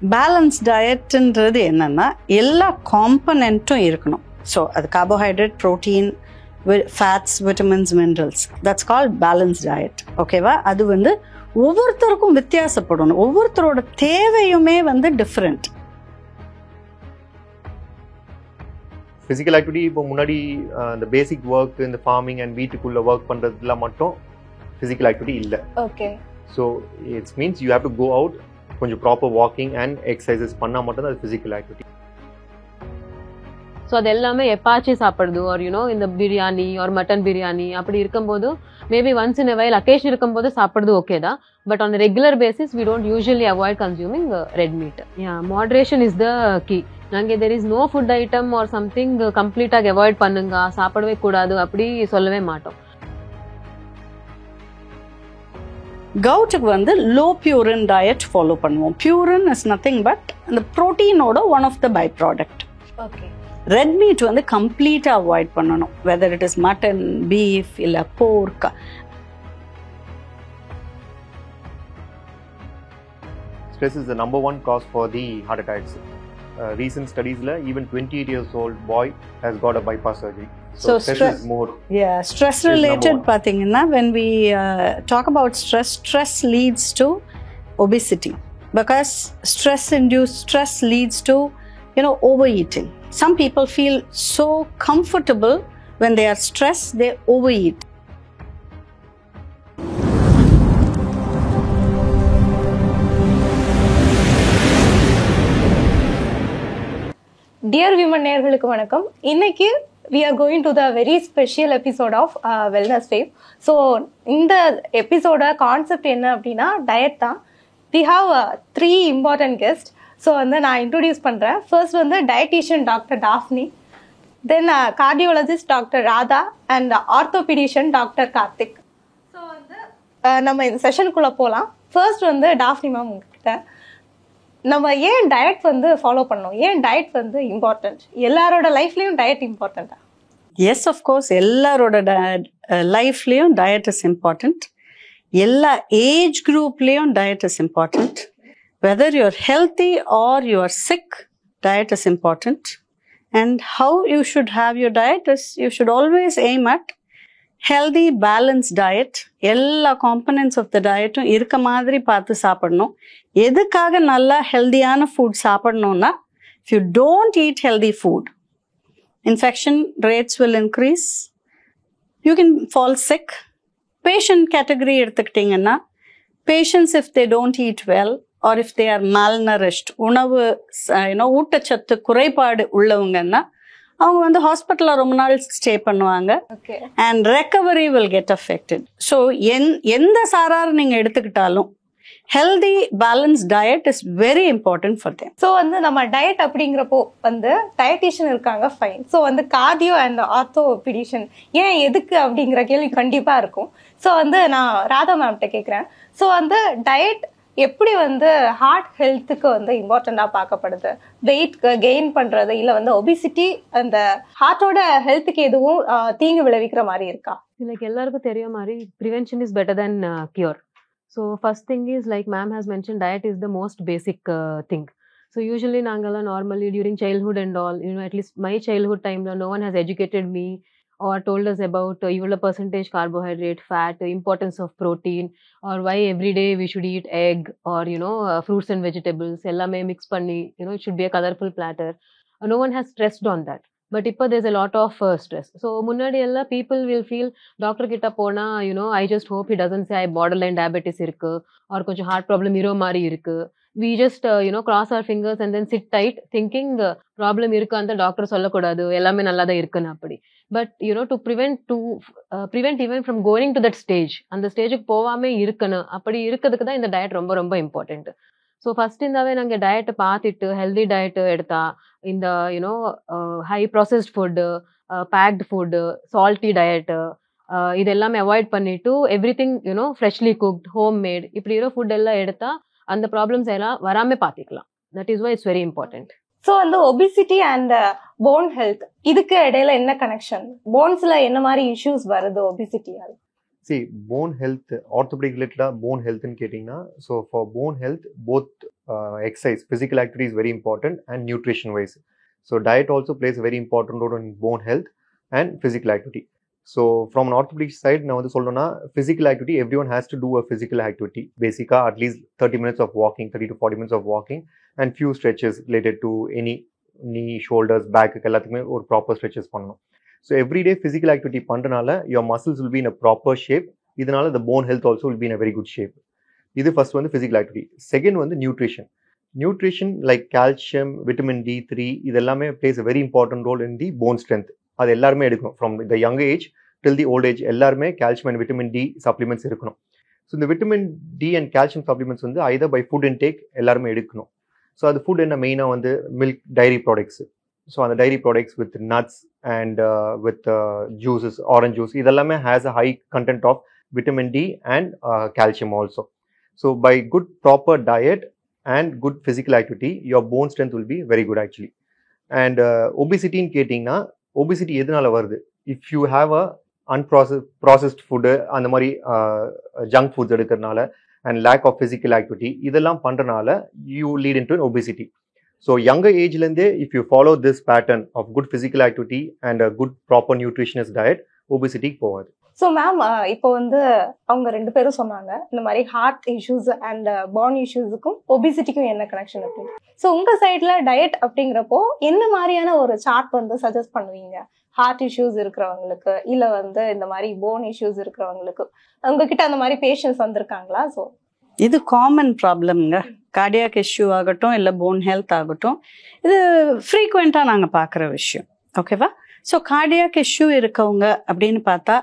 Balance டயட்ன்றது என்னன்னா எல்லா காம்பனண்ட்டும் இருக்கணும். ஸோ அது carbohydrate, protein, fats, vitamins, minerals, that's called balance diet. ஓகேவா? அது வந்து ஒவ்வொருத்தருக்கும் வித்தியாசப்படணும். ஒவ்வொருத்தரோட தேவையுமே வந்து டிஃப்ரெண்ட். ஃபிசிக்கல் ஆக்டிவிட்டி இப்போ முன்னாடி இந்த பேசிக் ஒர்க், இந்த ஃபார்மிங் அண்ட் வீட்டுக்குள்ள ஒர்க் பண்ணுறதுல மட்டும் ஃபிசிக்கல் ஆக்டிவிட்டி இல்லை. Okay. So it's means you have to go out, கொஞ்சம் ப்ராப்பர் வாக்கிங் அண்ட் எக்ஸசைசஸ் பண்ணால் மட்டும் தான் அது ஃபிசிக்கல் ஆக்டிவிட்டி. ஸோ அது எல்லாமே எப்பாச்சும் சாப்பிடுது, ஒரு இந்த பிரியாணி ஒரு மட்டன் பிரியாணி அப்படி இருக்கும்போது maybe once in while occasion இருக்கும்போது சாப்பிடுறது ஓகே தான். But on regular basis we don't usually avoid consuming red meat. Moderation is the key. நாங்கள் there is no food item or something கம்ப்ளீட்டாக அவாய்ட் பண்ணுங்க, சாப்பிடவே கூடாது அப்படி சொல்லவே மாட்டோம். கவுட்டுக்கு வந்து லோ பியூரின் டயட் ஃபாலோ பண்ணுவோம். பியூரின் இஸ் நத்திங் பட் அந்த ப்ரோட்டீனோட one of the by product. Okay. Red meat வந்து கம்ப்ளீட்டாக அவாய்ட் பண்ணணும், whether it is mutton, beef இல்லை போர்க். Stress is the number one cause for the heart attacks. Recent studies la even 28 years old boy has got a bypass surgery. So stress is more. Yeah, stress related pathina when we talk about stress leads to obesity, because stress leads to overeating. Some people feel so comfortable when they are stressed, they overeat. Dear women நேயர்களுக்கு வணக்கம். இன்னைக்கு we are going to the very special episode of Wellness Wave. So இந்த எபிசோட concept என்ன அப்படின்னா diet தான். we have 3 important guests. So வந்து நான் இன்ட்ரோடியூஸ் பண்ணுறேன். ஃபர்ஸ்ட் வந்து dietitian doctor Daphne, then cardiologist doctor Radha and orthopedician doctor Karthik. So வந்து நம்ம இந்த செஷனுக்குள்ளே போகலாம். ஃபர்ஸ்ட் வந்து டாஃப்னி மேம் உங்ககிட்ட, நம்ம ஏன் டயட் வந்து ஃபாலோ பண்ணணும், ஏன் டயட் வந்து இம்பார்ட்டன்ட், எல்லாரோட லைஃப்லேயும் டயட் இம்பார்ட்டண்ட்டா? எஸ், ஆஃப்கோர்ஸ் எல்லாரோட லைஃப்லேயும் டயட் இஸ் இம்பார்ட்டண்ட். எல்லா ஏஜ் குரூப்லேயும் diet is important. Whether you're healthy or you're sick, diet is important. And how you should have your diet is, you should always aim at healthy, balanced diet. எல்லா components of the diet இருக்க மாதிரி பார்த்து சாப்பிடணும். எதுக்காக நல்லா ஹெல்தியான food சாப்பிடணும்னா, if you don't eat healthy food, infection rates will increase. You can fall sick. Patient category எடுத்துக்கிட்டிங்கன்னா, patients if they don't eat well, or if they are malnourished, உணவு ஊட்டச்சத்து குறைபாடு உள்ளவங்கன்னா அவங்க வந்து ஹாஸ்பிட்டலில் ரொம்ப நாள் ஸ்டே பண்ணுவாங்க. And recovery will get affected. So எந்த சாரார் நீங்கள் எடுத்துக்கிட்டாலும் healthy balance diet is very important for them. So வந்து நம்ம டயட் அப்படிங்கிறப்போ வந்து டயட்டிஷியன் இருக்காங்க, ஃபைன். ஸோ வந்து கார்டியோ அண்ட் ஆர்த்தோபீடிஷியன் ஏன் எதுக்கு அப்படிங்கிற கேள்வி கண்டிப்பாக இருக்கும். ஸோ வந்து நான் ராதா மேம்கிட்ட கேட்குறேன். ஸோ வந்து டயட் எப்படி வந்து ஹார்ட் ஹெல்த்துக்கு வந்து இம்பார்ட்டண்டா பார்க்கப்படுது, வெயிட் கெயின் பண்றது இல்ல வந்து ஒபிசிட்டி அந்த ஹார்ட்டோட ஹெல்த்துக்கு எதுவும் தீங்கு விளைவிக்கிற மாதிரி இருக்கா? லைக் எல்லாருக்கும் தெரிய மாதிரி prevention is better than cure. So first thing is like ma'am has mention diet is the most basic thing. So usually நாங்கள்லாம் normally during childhood and all at least my childhood டைம்ல no one has educated me or told us about even percentage carbohydrate, fat, importance of protein, or why every day we should eat egg or fruits and vegetables ellame mix panni it should be a colorful platter. No one has stressed on that. But இப்ப there's a lot of stress. So முன்னாடி எல்லாம் people will feel doctor கிட்ட போனா I just hope he doesn't say I borderline diabetes இருக்கு or கொஞ்சம் heart problem இருக்க மாதிரி இருக்கு. We just cross our fingers and then sit tight thinking problem இருக்கு அந்த டாக்டர் சொல்லக்கூடாது, எல்லாமே நல்லா தான் இருக்குன்னு அப்படி. But to prevent even from going to that stage, அந்த ஸ்டேஜுக்கு போகாம இருக்கணும், அப்படி இருக்கிறதுக்கு தான் இந்த டயட் ரொம்ப ரொம்ப இம்பார்ட்டன்ட். ஸோ ஃபர்ஸ்ட் இந்தாவே நாங்கள் டயட்டை பார்த்துட்டு ஹெல்தி டயட்டு எடுத்தா இந்த high processed food, baked food, salty diet இது எல்லாமே அவாய்ட் பண்ணிட்டு everything freshly cooked, homemade இப்படி ஃபுட் எல்லாம் எடுத்தா அந்த ப்ராப்ளம்ஸ் எல்லாம் வராம பார்த்துக்கலாம். That is why it's very important. So அந்த ஒபிசிட்டி அண்ட் போன் ஹெல்த் இதுக்கு இடையில என்ன கனெக்ஷன்? போன்ஸ்ல என்ன மாதிரி இஷ்யூஸ் வருது ஒபிசிட்டியால்? See, bone health, orthopedic related bone health ன்னு கேட்டிங்கன்னா, so for bone health both exercise, physical activity is very important, and nutrition wise. So diet also plays a very important role in bone health and physical activity. So from an orthopedic side, now physical activity, everyone has to do a physical activity. Basically, at least 30 minutes of walking, 30 to 40 minutes of walking, and few stretches related to any knee, shoulders, back, or proper stretches. So everyday physical activity pandranala, your muscles will be in a proper shape. Idhanala the bone health also will be in a very good shape. This is first one, the physical activity. Second one, the nutrition. Nutrition like calcium, vitamin D3, this plays a very important role in the bone strength. That's from the young age till the old age, calcium and vitamin D supplements. So the vitamin D and calcium supplements either by food intake, so the food and the main milk, dairy products. So the dairy products with nuts and with juices, orange juice, this has a high content of vitamin D and calcium also. So by good proper diet and good physical activity, your bone strength will be very good actually. And obesity in ketingna, obesity edunala varudhu. If you have a processed food and junk foods edukarnala and lack of physical activity, idellam pandranala you lead into an obesity. So younger age lende, if you follow this pattern of good physical activity and a good proper nutritionist diet, obesity povadu. So ma'am, இப்போ அவங்க ரெண்டு பேரும் சொன்னாங்க இந்த மாதிரி heart issues and phone இஷ்யூஸுக்கும் ஒபிசிட்டிக்கும் என்ன connection அப்படின்னு. So உங்க சைட்ல டயட் அப்படிங்கிறப்போ என்ன மாதிரியான ஒரு சார்ட் சஜஸ்ட் பண்ணுவீங்க ஹார்ட் இஷ்யூஸ் இருக்கிறவங்களுக்கு, இல்ல இந்த மாதிரி போன் இஷ்யூஸ் இருக்கிறவங்களுக்கு? உங்ககிட்ட அந்த மாதிரி பேஷண்ட்ஸ் வந்திருக்காங்களா? ஸோ இது காமன் ப்ராப்ளம்ங்க. கார்டியாக் இஷ்யூ ஆகட்டும் இல்லை போன் ஹெல்த் ஆகட்டும், இது ஃப்ரீக்வெண்ட்டாக நாங்கள் பார்க்குற விஷயம். ஓகேவா? ஸோ கார்டியாக் இஷ்யூ இருக்கவங்க அப்படின்னு பார்த்தா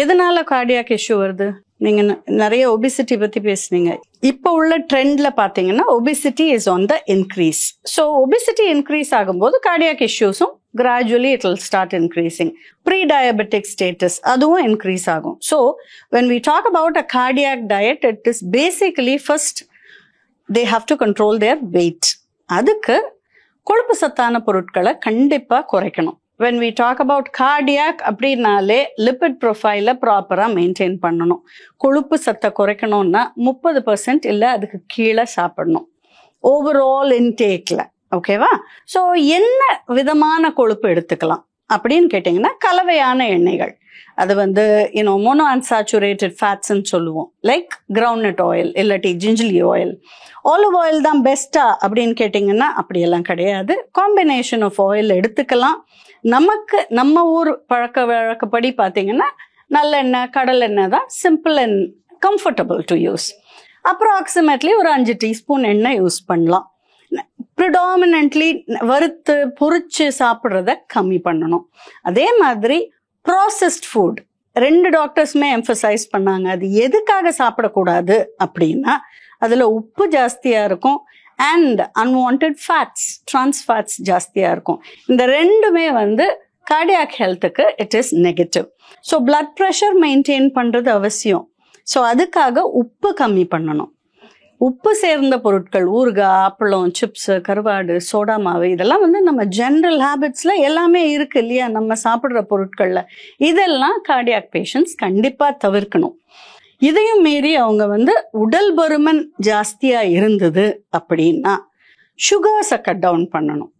எதனால கார்டியாக் இஷ்யூ வருது? நீங்க நிறைய ஒபிசிட்டி பத்தி பேசுனீங்க. இப்போ உள்ள ட்ரெண்ட்ல பாத்தீங்கன்னா obesity is on the increase. So obesity increase ஆகும்போது கார்டியாக் இஷ்யூஸும் gradually it will start increasing. Pre diabetic status அதுவும் இன்க்ரீஸ் ஆகும். So when we talk about a cardiac diet, it is basically first they have to control their weight. அதுக்கு கொழுப்பு சத்தான பொருட்களை கண்டிப்பா குறைக்கணும். when we talk about cardiac அப்படின்னாலே lipid ப்ரொஃபைலை ப்ராப்பராக மெயின்டைன் பண்ணணும். கொழுப்பு சத்தை குறைக்கணும்னா 30% இல்லை அதுக்கு கீழே சாப்பிடணும் ஓவரால் இன்டேக்கில். ஓகேவா? ஸோ என்ன விதமான கொழுப்பு எடுத்துக்கலாம் அப்படின்னு கேட்டிங்கன்னா கலவையான எண்ணெய்கள். அது மோனோ அன்சாச்சுரேட்டட் ஃபேட்ஸ்ன்னு சொல்லுவோம். லைக் கிரவுண்ட்நட் ஆயில் இல்லாட்டி ஜிஞ்சலி ஆயில். ஆலிவ் ஆயில் தான் பெஸ்ட்டா அப்படின்னு கேட்டிங்கன்னா அப்படியெல்லாம் கிடையாது. காம்பினேஷன் ஆஃப் ஆயில் எடுத்துக்கலாம். நமக்கு நம்ம ஊர் பழக்க வழக்கப்படி பார்த்தீங்கன்னா நல்லெண்ணெய், கடல் எண்ணெய் தான் simple and comfortable to use. Approximately ஒரு 5 டீஸ்பூன் எண்ணெய் யூஸ் பண்ணலாம். ப்ரிடாமினன்ட்லி வறுத்து பொரிச்சு சாப்பிட்றத கம்மி பண்ணணும். அதே மாதிரி ப்ராசஸ்ட் ஃபுட் 2 டாக்டர்ஸுமே எம்ஃபசைஸ் பண்ணாங்க. அது எதுக்காக சாப்பிடக்கூடாது அப்படின்னா அதில் உப்பு ஜாஸ்தியாக இருக்கும் and unwanted fats, trans fats ஜாஸ்தியாக இருக்கும். இந்த ரெண்டுமே கார்டியாக் ஹெல்த்துக்கு it is negative. So blood pressure maintain பண்ணுறது அவசியம். ஸோ அதுக்காக உப்பு கம்மி பண்ணணும். உப்பு சேர்ந்த பொருட்கள், ஊறுகாய், அப்பளம், சிப்ஸு, கருவாடு, சோடா மாவு, இதெல்லாம் நம்ம ஜென்ரல் ஹேபிட்ஸில் எல்லாமே இருக்கு இல்லையா நம்ம சாப்பிட்ற பொருட்களில். இதெல்லாம் கார்டியாக் பேஷண்ட்ஸ் கண்டிப்பாக தவிர்க்கணும். இதையும் மீறி அவங்க உடல் பருமன் ஜாஸ்தியாக இருந்தது அப்படின்னா சுகர்ஸை கட் டவுன் பண்ணணும்.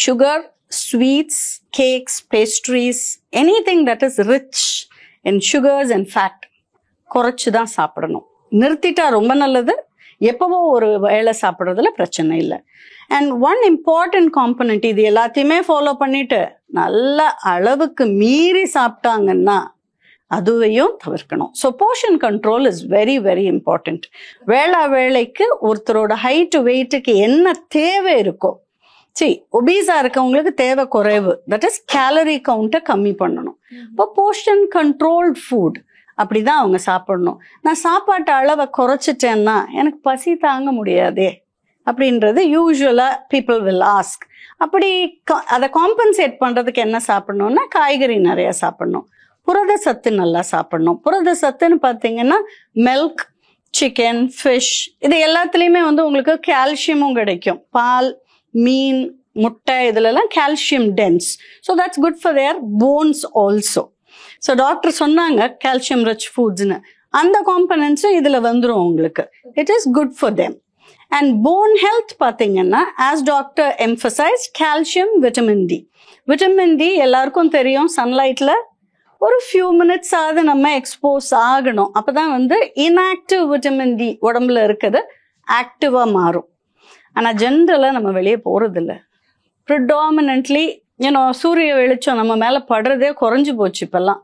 Sugar, sweets, cakes, pastries, anything that is rich in sugars and fat குறைச்சி தான் சாப்பிடணும். நிறுத்திட்டா ரொம்ப நல்லது. எப்பவோ ஒரு வேளை சாப்பிட்றதுல பிரச்சனை இல்லை. அண்ட் ஒன் இம்பார்ட்டன்ட் காம்பனண்ட், இது எல்லாத்தையுமே ஃபாலோ பண்ணிட்டு நல்ல அளவுக்கு மீறி சாப்பிட்டாங்கன்னா அதுவையும் தவிர்க்கணும். So portion control is very very important. வேளைக்கு ஒருத்தரோட ஹைட்டு வெயிட்டுக்கு என்ன தேவை இருக்கோ, ஒபீஸா இருக்கவங்களுக்கு தேவை குறைவு, தட் இஸ் கேலரி கவுண்ட்டை கம்மி பண்ணணும். இப்போ போர்ஷன் கண்ட்ரோல்ட் ஃபுட் அப்படிதான் அவங்க சாப்பிடணும். நான் சாப்பாட்டு அளவை குறைச்சிட்டேன்னா எனக்கு பசி தாங்க முடியாதே அப்படின்றது யூஸ்வலா பீப்புள் வில் ஆஸ்க். அப்படி அதை காம்பன்சேட் பண்றதுக்கு என்ன சாப்பிடணும்னா காய்கறி நிறைய சாப்பிடணும், புரத சத்து நல்லா சாப்பிடணும். புரத சத்துன்னு பார்த்தீங்கன்னா மில்க், சிக்கன், ஃபிஷ், இது எல்லாத்துலேயுமே உங்களுக்கு கால்சியமும் கிடைக்கும். பால், மீன், முட்டை, இதுலலாம் calcium dense. So that's good for their bones also. So doctor சொன்னாங்க கால்சியம் ரிச் ஃபுட்ஸ்னு, அந்த காம்பனன்ஸும் இதில் வந்துடும் உங்களுக்கு. It is good for them. And bone health பார்த்தீங்கன்னா as doctor emphasize calcium vitamin D எல்லாருக்கும் தெரியும். சன்லைட்டில் ஒரு ஃபியூ மினிட்ஸ் ஆகுது நம்ம எக்ஸ்போஸ் ஆகணும். அப்போ தான் வந்து இன்ஆக்டிவ் விட்டமின் டி உடம்புல இருக்குது ஆக்டிவாக மாறும். ஆனால் ஜென்ரலாக நம்ம வெளியே போகிறதில்ல. ப்ரிடாமினன்ட்லி சூரிய வெளிச்சம் நம்ம மேலே படுறதே குறைஞ்சி போச்சு. இப்போல்லாம்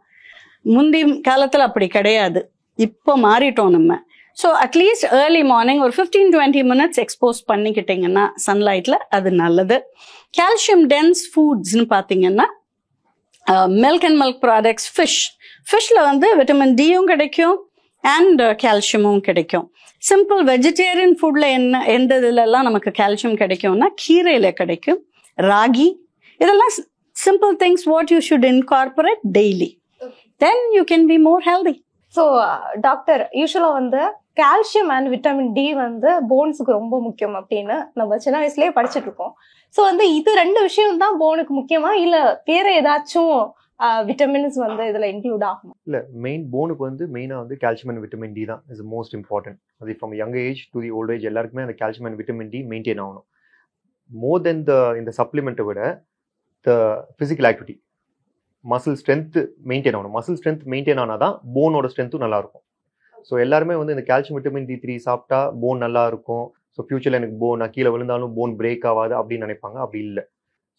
முந்தி காலத்தில் அப்படி கிடையாது, இப்போ மாறிட்டோம் நம்ம. ஸோ அட்லீஸ்ட் ஏர்லி மார்னிங் ஒரு 15-20 மினிட்ஸ் எக்ஸ்போஸ் பண்ணிக்கிட்டிங்கன்னா சன்லைட்டில் அது நல்லது. கால்சியம் டென்ஸ் ஃபுட்ஸ்ன்னு பார்த்தீங்கன்னா மில்க் அண்ட் மில்க் ப்ராடக்ட்ஸ், ஃபிஷ்ஷில் வந்து விட்டமின் டியும் கிடைக்கும் அண்ட் கால்சியமும் கிடைக்கும். சிம்பிள் வெஜிடேரியன் ஃபுட்டில் எந்த இதுலலாம் நமக்கு கால்சியம் கிடைக்கும்னா கீரையில் கிடைக்கும், ராகி, இதெல்லாம் simple things what you should incorporate daily, then you can be more healthy. So doctor, யூஸ்வலாக வந்து கால்சியம் அண்ட் விட்டமின் டி வந்து போன்ஸுக்கு ரொம்ப முக்கியம் அப்படின்னு நம்ம சின்ன வயசுலேயே படிச்சுட்டு இருக்கோம். ஸோ வந்து இது 2 விஷயம் தான் போனுக்கு முக்கியமா, இல்லை வேற ஏதாச்சும் விட்டமின்ஸ் வந்து இதில் இன்க்ளூட் ஆகும்? இல்லை, போனுக்கு வந்து மெயினாக வந்து கால்சியம் அண்ட் விட்டமின் டி தான் இஸ் மோஸ்ட் இம்பார்ட்டன்ட். அது from young age to the old age எல்லாருக்குமே அந்த calcium and vitamin D maintain ஆகணும். மோர் தென் இந்த சப்ளிமெண்ட்டை விட the physical activity, muscle strength maintain ஆகணும். மசில் ஸ்ட்ரென்த் மெயின்டைன் ஆனால் தான் போனோட ஸ்ட்ரென்த்தும் நல்லாயிருக்கும். ஸோ எல்லாருமே வந்து இந்த கால்சியம் விட்டமின் D3 சாப்பிட்டா போன் நல்லா இருக்கும், ஸோ ஃபியூச்சரில் எனக்கு நான் கீழே விழுந்தாலும் போன் பிரேக் ஆகாது அப்படின்னு நினைப்பாங்க. அப்படி இல்லை.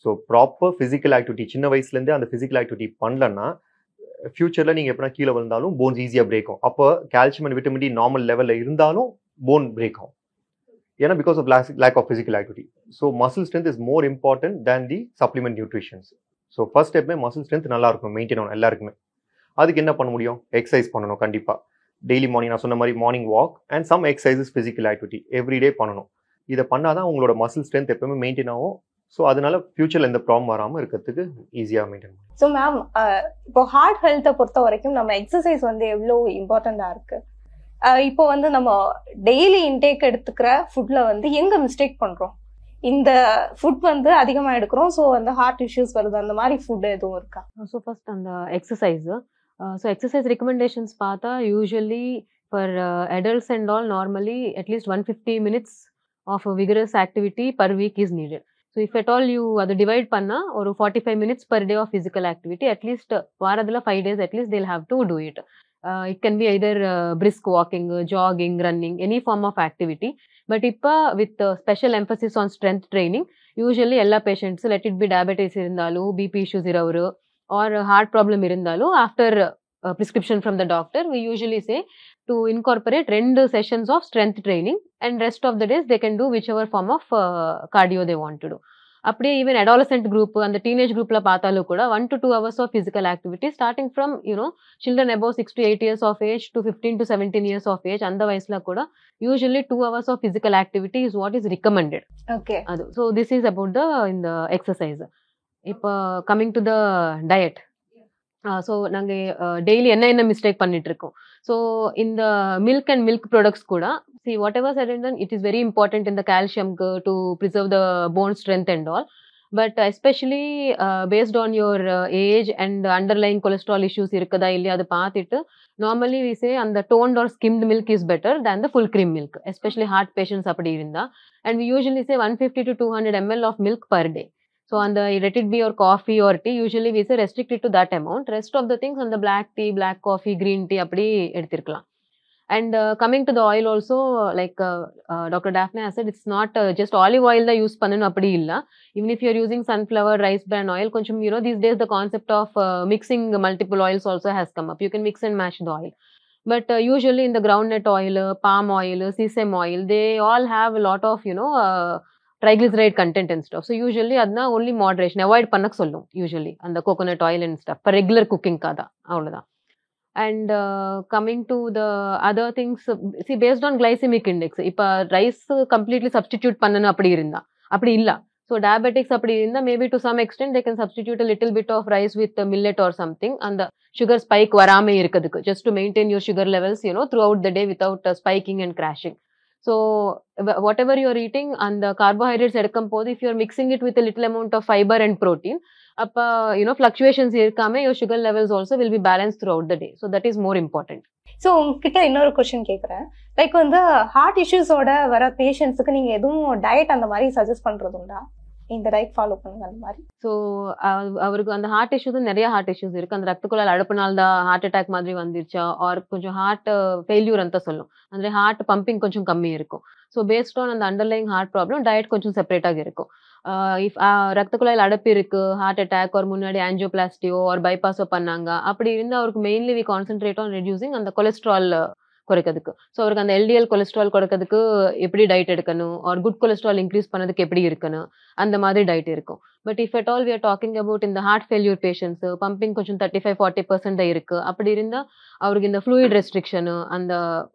ஸோ ப்ராப்பர் ஃபிசிக்கல் ஆக்டிவிட்டி சின்ன வயசுலேருந்தே அந்த ஃபிசிக்கல் ஆக்டிவிட்டி பண்ணலன்னா ஃபியூச்சரில் நீங்கள் எப்படின்னா கீழே விழுந்தாலும் போன்ஸ் ஈஸியாக பிரேக் ஆகும். அப்போ calcium and vitamin D normal லெவலில் இருந்தாலும் போன் பிரேக் ஆகும். ஏன்னா because of lack of physical activity. So muscle strength is more important than the supplement nutritions. So first ஸ்டெப்மே மசில் ஸ்ட்ரென்த் நல்லா இருக்கும், மெயின்டைன் ஆகணும் எல்லாருக்குமே. அதுக்கு என்ன பண்ண முடியும்? எக்ஸசைஸ் பண்ணணும் கண்டிப்பாக. டெய்லி மார்னிங் நான் சொன்ன மாதிரி morning walk and some exercises physical activity everyday பண்ணணும். இதை பண்ணால் தான் உங்களோட மசில் ஸ்ட்ரென்த் எப்பவுமே மெயின்டைன் ஆகும். ஸோ அதனால ஃபியூச்சரில் எந்த ப்ராப்ளம் வராமல் இருக்கிறதுக்கு ஈஸியாக மெயின்டைன் பண்ணும். ஸோ மேம், இப்போ ஹார்ட் ஹெல்த்தை பொறுத்த வரைக்கும் நம்ம எக்ஸசைஸ் வந்து எவ்வளோ இம்பார்ட்டண்ட்டாக இருக்கு. இப்போ வந்து நம்ம டெய்லி இன்டேக் எடுத்துக்கிற ஃபுட்ல வந்து எங்க மிஸ்டேக் பண்றோம்? இந்த ஃபுட் வந்து அதிகமாக எடுக்கிறோம், ஸோ அந்த ஹார்ட் இஷ்யூஸ் வருது, அந்த மாதிரி ஃபுட் எதுவும் இருக்கா? ஸோ ஃபர்ஸ்ட் அந்த எக்ஸசைஸ். ஸோ எக்ஸசைஸ் ரெக்கமெண்டேஷன்ஸ் பார்த்தா usually for adults and all normally at least 150 minutes of a vigorous activity per week is needed. So if at all you அதை divide பண்ணால் ஒரு 45 minutes per day of physical activity at least வாரத்தில் 5 days at least they'll have to do it. It can be either brisk walking, jogging, running, any form of activity. But இப்போ with special emphasis on strength training, usually எல்லா patients let it be diabetes இருந்தாலும், BP issues இರೋರು or heart problem இருந்தாலும் after prescription from the doctor we usually say to incorporate 2 sessions of strength training and rest of the days they can do whichever form of cardio they want to do. அப்படியே even adolescent group அந்த teenage குரூப்ல பார்த்தாலும் கூட 1 to 2 hours of physical activity starting from children above 6 to 8 years of age to 15 to 17 years of age அந்த வயசுல கூட usually 2 hours of physical activity is what is recommended. Okay. So this is about the exercise. இப்போ coming to the diet. So நாங்கள் daily என்ன mistake பண்ணிட்டு இருக்கோம். So இந்த milk and milk products கூட see whatever said and done, it is very important in the calcium to preserve the bone strength and all, but especially based on your age and underlying cholesterol issues இருக்குதா இல்லையா அதை பார்த்துட்டு normally we say and the toned or skimmed milk is better than the full cream milk, especially heart patients அப்படி இருந்தா, and we usually say 150 to 200 ml of milk per day. So on the let it be or coffee or tea, usually we say restrict it to that amount. Rest of the things on the black tea, black coffee, green tea அப்படி எடுத்துக்கலாம். And coming to the oil also, like Dr. Daphne has said, it's not just olive oil that use பண்ணனும் அப்படி இல்ல. Even if you are using sunflower, rice bran oil, கொஞ்சம் these days the concept of mixing multiple oils also has come up. You can mix and match the oil. But usually in the groundnut oil, palm oil, sesame oil, they all have a lot of triglyceride content and stuff. So usually adna only moderation avoid பண்ணக் சொல்லும் usually and the coconut oil and stuff for regular cooking kada avladha. And coming to the other things, see based on glycemic index, ipa rice completely substitute பண்ணனும் அப்படி இருந்தா அப்படி இல்ல. So diabetics அப்படி இருந்தா maybe to some extent they can substitute a little bit of rice with millet or something and the sugar spike வராம இருக்குதுக்கு, just to maintain your sugar levels throughout the day without spiking and crashing. So whatever you are eating and the carbohydrates எடுக்கும் போது if you are mixing it with a little amount of fiber and protein, அப்ப fluctuations இருக்காம your sugar levels also will be balanced throughout the day. So that is more important. So உங்ககிட்ட இன்னொரு question கேட்குறேன். Like வந்து heart இஷ்யூஸோட வர பேஷண்ட்ஸுக்கு நீங்க எதுவும் diet அந்த மாதிரி சஜஸ்ட் பண்றது உண்டா? இந்த டயட் ஃபாலோ பண்ணுங்க அந்த மாதிரி. ஸோ அவருக்கு அந்த ஹார்ட் இஷ்யூஸ் நிறைய ஹார்ட் இஷ்யூஸ் இருக்கு. அந்த ரத்த குழாய் அடப்புனால தான் ஹார்ட் அட்டாக் மாதிரி வந்துருச்சா, ஆர் கொஞ்சம் ஹார்ட் ஃபெயில்யூர் ಅಂತ சொல்லலாம். ಅಂದ್ರೆ ஹார்ட் பம்பிங் கொஞ்சம் கம்மி இருக்கும். ஸோ பேஸ்ட் ஆன் அந்த அண்டர்லைங் ஹார்ட் ப்ராப்ளம் டயட் கொஞ்சம் செப்பரேட்டாக இருக்கும். இஃப் ரத்த குழாயில் அடப்பு இருக்கு, ஹார்ட் அட்டாக் ஒரு முன்னாடி ஆன்ஜியோபிளாஸ்டியோ ஒரு பைபாஸோ பண்ணாங்க, அப்படி இருந்தால் அவருக்கு mainly we concentrate on reducing அந்த கொலஸ்ட்ரால் குறைக்கிறதுக்கு. ஸோ அவருக்கு அந்த எல்டிஎல் கொலஸ்ட்ரால் குறைக்கிறதுக்கு எப்படி டயட் எடுக்கணும், ஒரு குட் கொலஸ்ட்ரால் இன்க்ரீஸ் பண்ணதுக்கு எப்படி இருக்கணும், அந்த மாதிரி டயட் இருக்கும். But if at all we are talking about இந்த ஹார்ட் ஃபெயில்யூர் பேஷண்ட்ஸ், பம்பிங் கொஞ்சம் 35-40% தான் இருக்கு, அப்படி இருந்தால் அவருக்கு இந்த ஃப்ளூயிட் ரெஸ்ட்ரிக்ஷனு, அந்த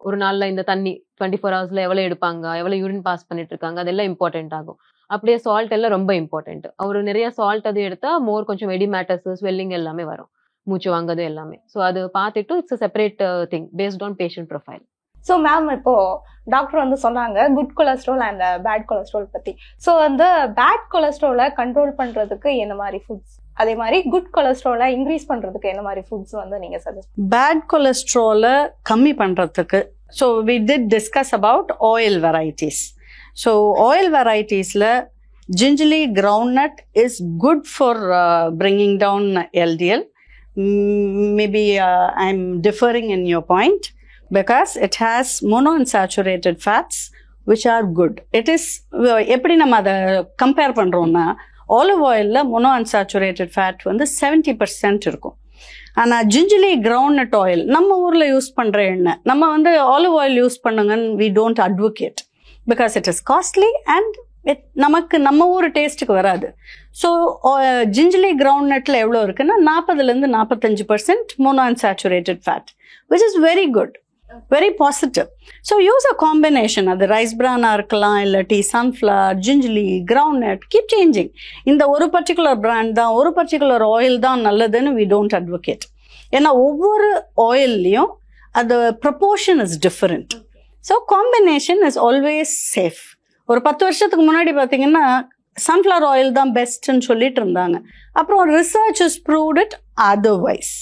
ஒரு நாளில் இந்த தண்ணி 24 ஹவர்ஸில் எவ்வளோ எடுப்பாங்க, எவ்வளோ யூரின் பாஸ் பண்ணிட்டு இருக்காங்க, அதெல்லாம் இம்பார்ட்டன்ட் ஆகும். அப்படியே சால்ட் எல்லாம் ரொம்ப இம்பார்ட்டன்ட். அவர் நிறைய சால்ட் அது எடுத்தா மோர் கொஞ்சம் வெடி மேட்டர்ஸ், ஸ்வெல்லிங் எல்லாமே வரும், மூச்சு வாங்குறது எல்லாமே. ஸோ அது பார்த்துட்டு it's a separate thing based on patient profile. So ma'am, இப்போ டாக்டர் வந்து சொன்னாங்க good cholesterol and bad cholesterol பத்தி. ஸோ அந்த பேட் கொலஸ்ட்ராலை கண்ட்ரோல் பண்றதுக்கு என்ன மாதிரி ஃபுட்ஸ், அதே மாதிரி குட் கொலஸ்ட்ராலை இன்க்ரீஸ் பண்றதுக்கு என்ன மாதிரி ஃபுட்ஸ் வந்து நீங்க சஜஸ்ட்? பேட் கொலஸ்ட்ராலை கம்மி பண்றதுக்கு so we did discuss about oil varieties. So oil வெரைட்டிஸில் gingerly groundnut is good for bringing down LDL. Maybe I'm differing in your point because it has monounsaturated fats which are good. It is எப்படி நம்ம அதை compare பண்ணுறோம்னா olive ஆயிலில் monounsaturated fat வந்து 70% இருக்கும். ஆனால் gingerly groundnut oil நம்ம ஊரில் யூஸ் பண்ணுற எண்ணெய், நம்ம வந்து ஆலிவ் ஆயில் யூஸ் பண்ணுங்கன்னு we don't advocate because it is costly and நமக்கு நம்ம ஊர் டேஸ்ட்டுக்கு வராது. ஸோ ஜிஞ்சலி கிரவுண்ட்நட்டில் எவ்வளோ இருக்குன்னா 40-45% monounsaturated fat which is very good, very positive. So use a combination. அது ரைஸ் பிரானாக இருக்கலாம், இல்லாட்டி sunflower, gingelly, groundnut, keep changing. இந்த ஒரு பர்டிகுலர் பிராண்ட் தான், ஒரு பர்டிகுலர் ஆயில் தான் நல்லதுன்னு வி டோன்ட் அட்வொகேட். ஏன்னா ஒவ்வொரு ஆயில்லையும் அது proportion is different. So combination is always safe. ஒரு 10 வருஷத்துக்கு முன்னாடி பார்த்தீங்கன்னா சன்ஃப்ளவர் ஆயில் தான் பெஸ்ட்ன்னு சொல்லிட்டு இருந்தாங்க. அப்புறம் research is proved it otherwise.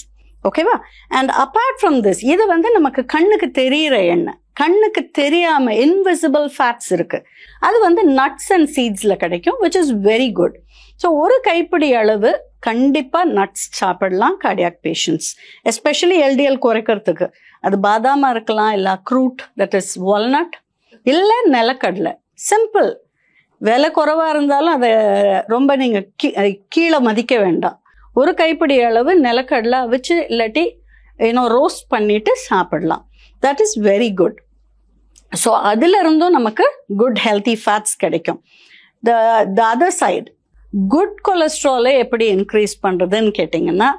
ஓகேவா? அண்ட் அப்பார்ட் ஃப்ரம் திஸ், இது வந்து நமக்கு கண்ணுக்கு தெரிகிற எண்ணெய், கண்ணுக்கு தெரியாமல் இன்விசிபிள் ஃபேட்ஸ் இருக்குது. அது வந்து நட்ஸ் அண்ட் சீட்ஸில் கிடைக்கும் which is very good. So ஒரு கைப்பிடி அளவு கண்டிப்பாக நட்ஸ் சாப்பிடலாம் கார்டியாக் பேஷண்ட்ஸ், எஸ்பெஷலி எல்டிஎல் குறைக்கிறதுக்கு. அது பாதாமாக இருக்கலாம், இல்லை அக்ரூட் தட் இஸ் வால்நட், இல்லை நிலக்கடலை. சிம்பிள். விலை குறைவாக இருந்தாலும் அதை ரொம்ப நீங்கள் கீழே மதிக்க வேண்டாம். ஒரு கைப்பிடி அளவு நிலக்கடலை அவிச்சு இல்லாட்டி ரோஸ்ட் பண்ணிட்டு சாப்பிடலாம். That is very good. So அதில் இருந்தும் நமக்கு குட் ஹெல்த்தி ஃபேட்ஸ் கிடைக்கும். த அதர் சைடு, குட் கொலஸ்ட்ராலை எப்படி இன்க்ரீஸ் பண்ணுறதுன்னு கேட்டிங்கன்னா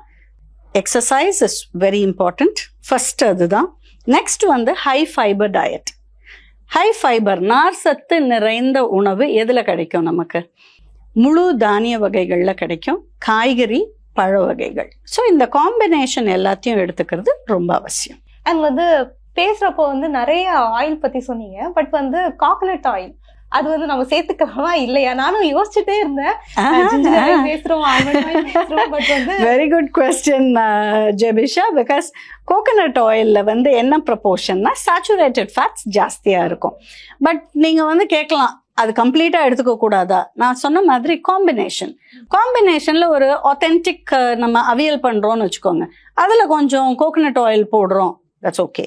exercise is very important. First அதுதான். நெக்ஸ்ட் வந்து high fibre diet. High fibre நார் சத்து நிறைந்த உணவு எதில் கிடைக்கும்? நமக்கு முழு தானிய வகைகளில் கிடைக்கும், காய்கறி, பழ வகைகள். ஸோ இந்த காம்பினேஷன் எல்லாத்தையும் எடுத்துக்கிறது ரொம்ப அவசியம். அண்ட் வந்து பேசுறப்போ வந்து நிறைய ஆயில் பத்தி சொன்னீங்க. பட் வந்து காகனட் ஆயில் அது வந்து நம்ம சேர்த்துக்கலாமா இல்லையா? நானும் யோசிச்சுட்டே இருந்தேன். Very good question Jebisha. Because coconut ஆயிலில் வந்து என்ன ப்ரப்போர்ஷன்னா சேச்சுரேட்டட் ஃபேட்ஸ் ஜாஸ்தியாக இருக்கும். பட் நீங்கள் வந்து கேட்கலாம், அது கம்ப்ளீட்டாக எடுத்துக்க கூடாதா? நான் சொன்ன மாதிரி காம்பினேஷனில் ஒரு ஆத்தென்டிக் நம்ம அவியல் பண்ணுறோன்னு வச்சுக்கோங்க, அதில் கொஞ்சம் கோகனட் ஆயில் போடுறோம், தட்ஸ் ஓகே.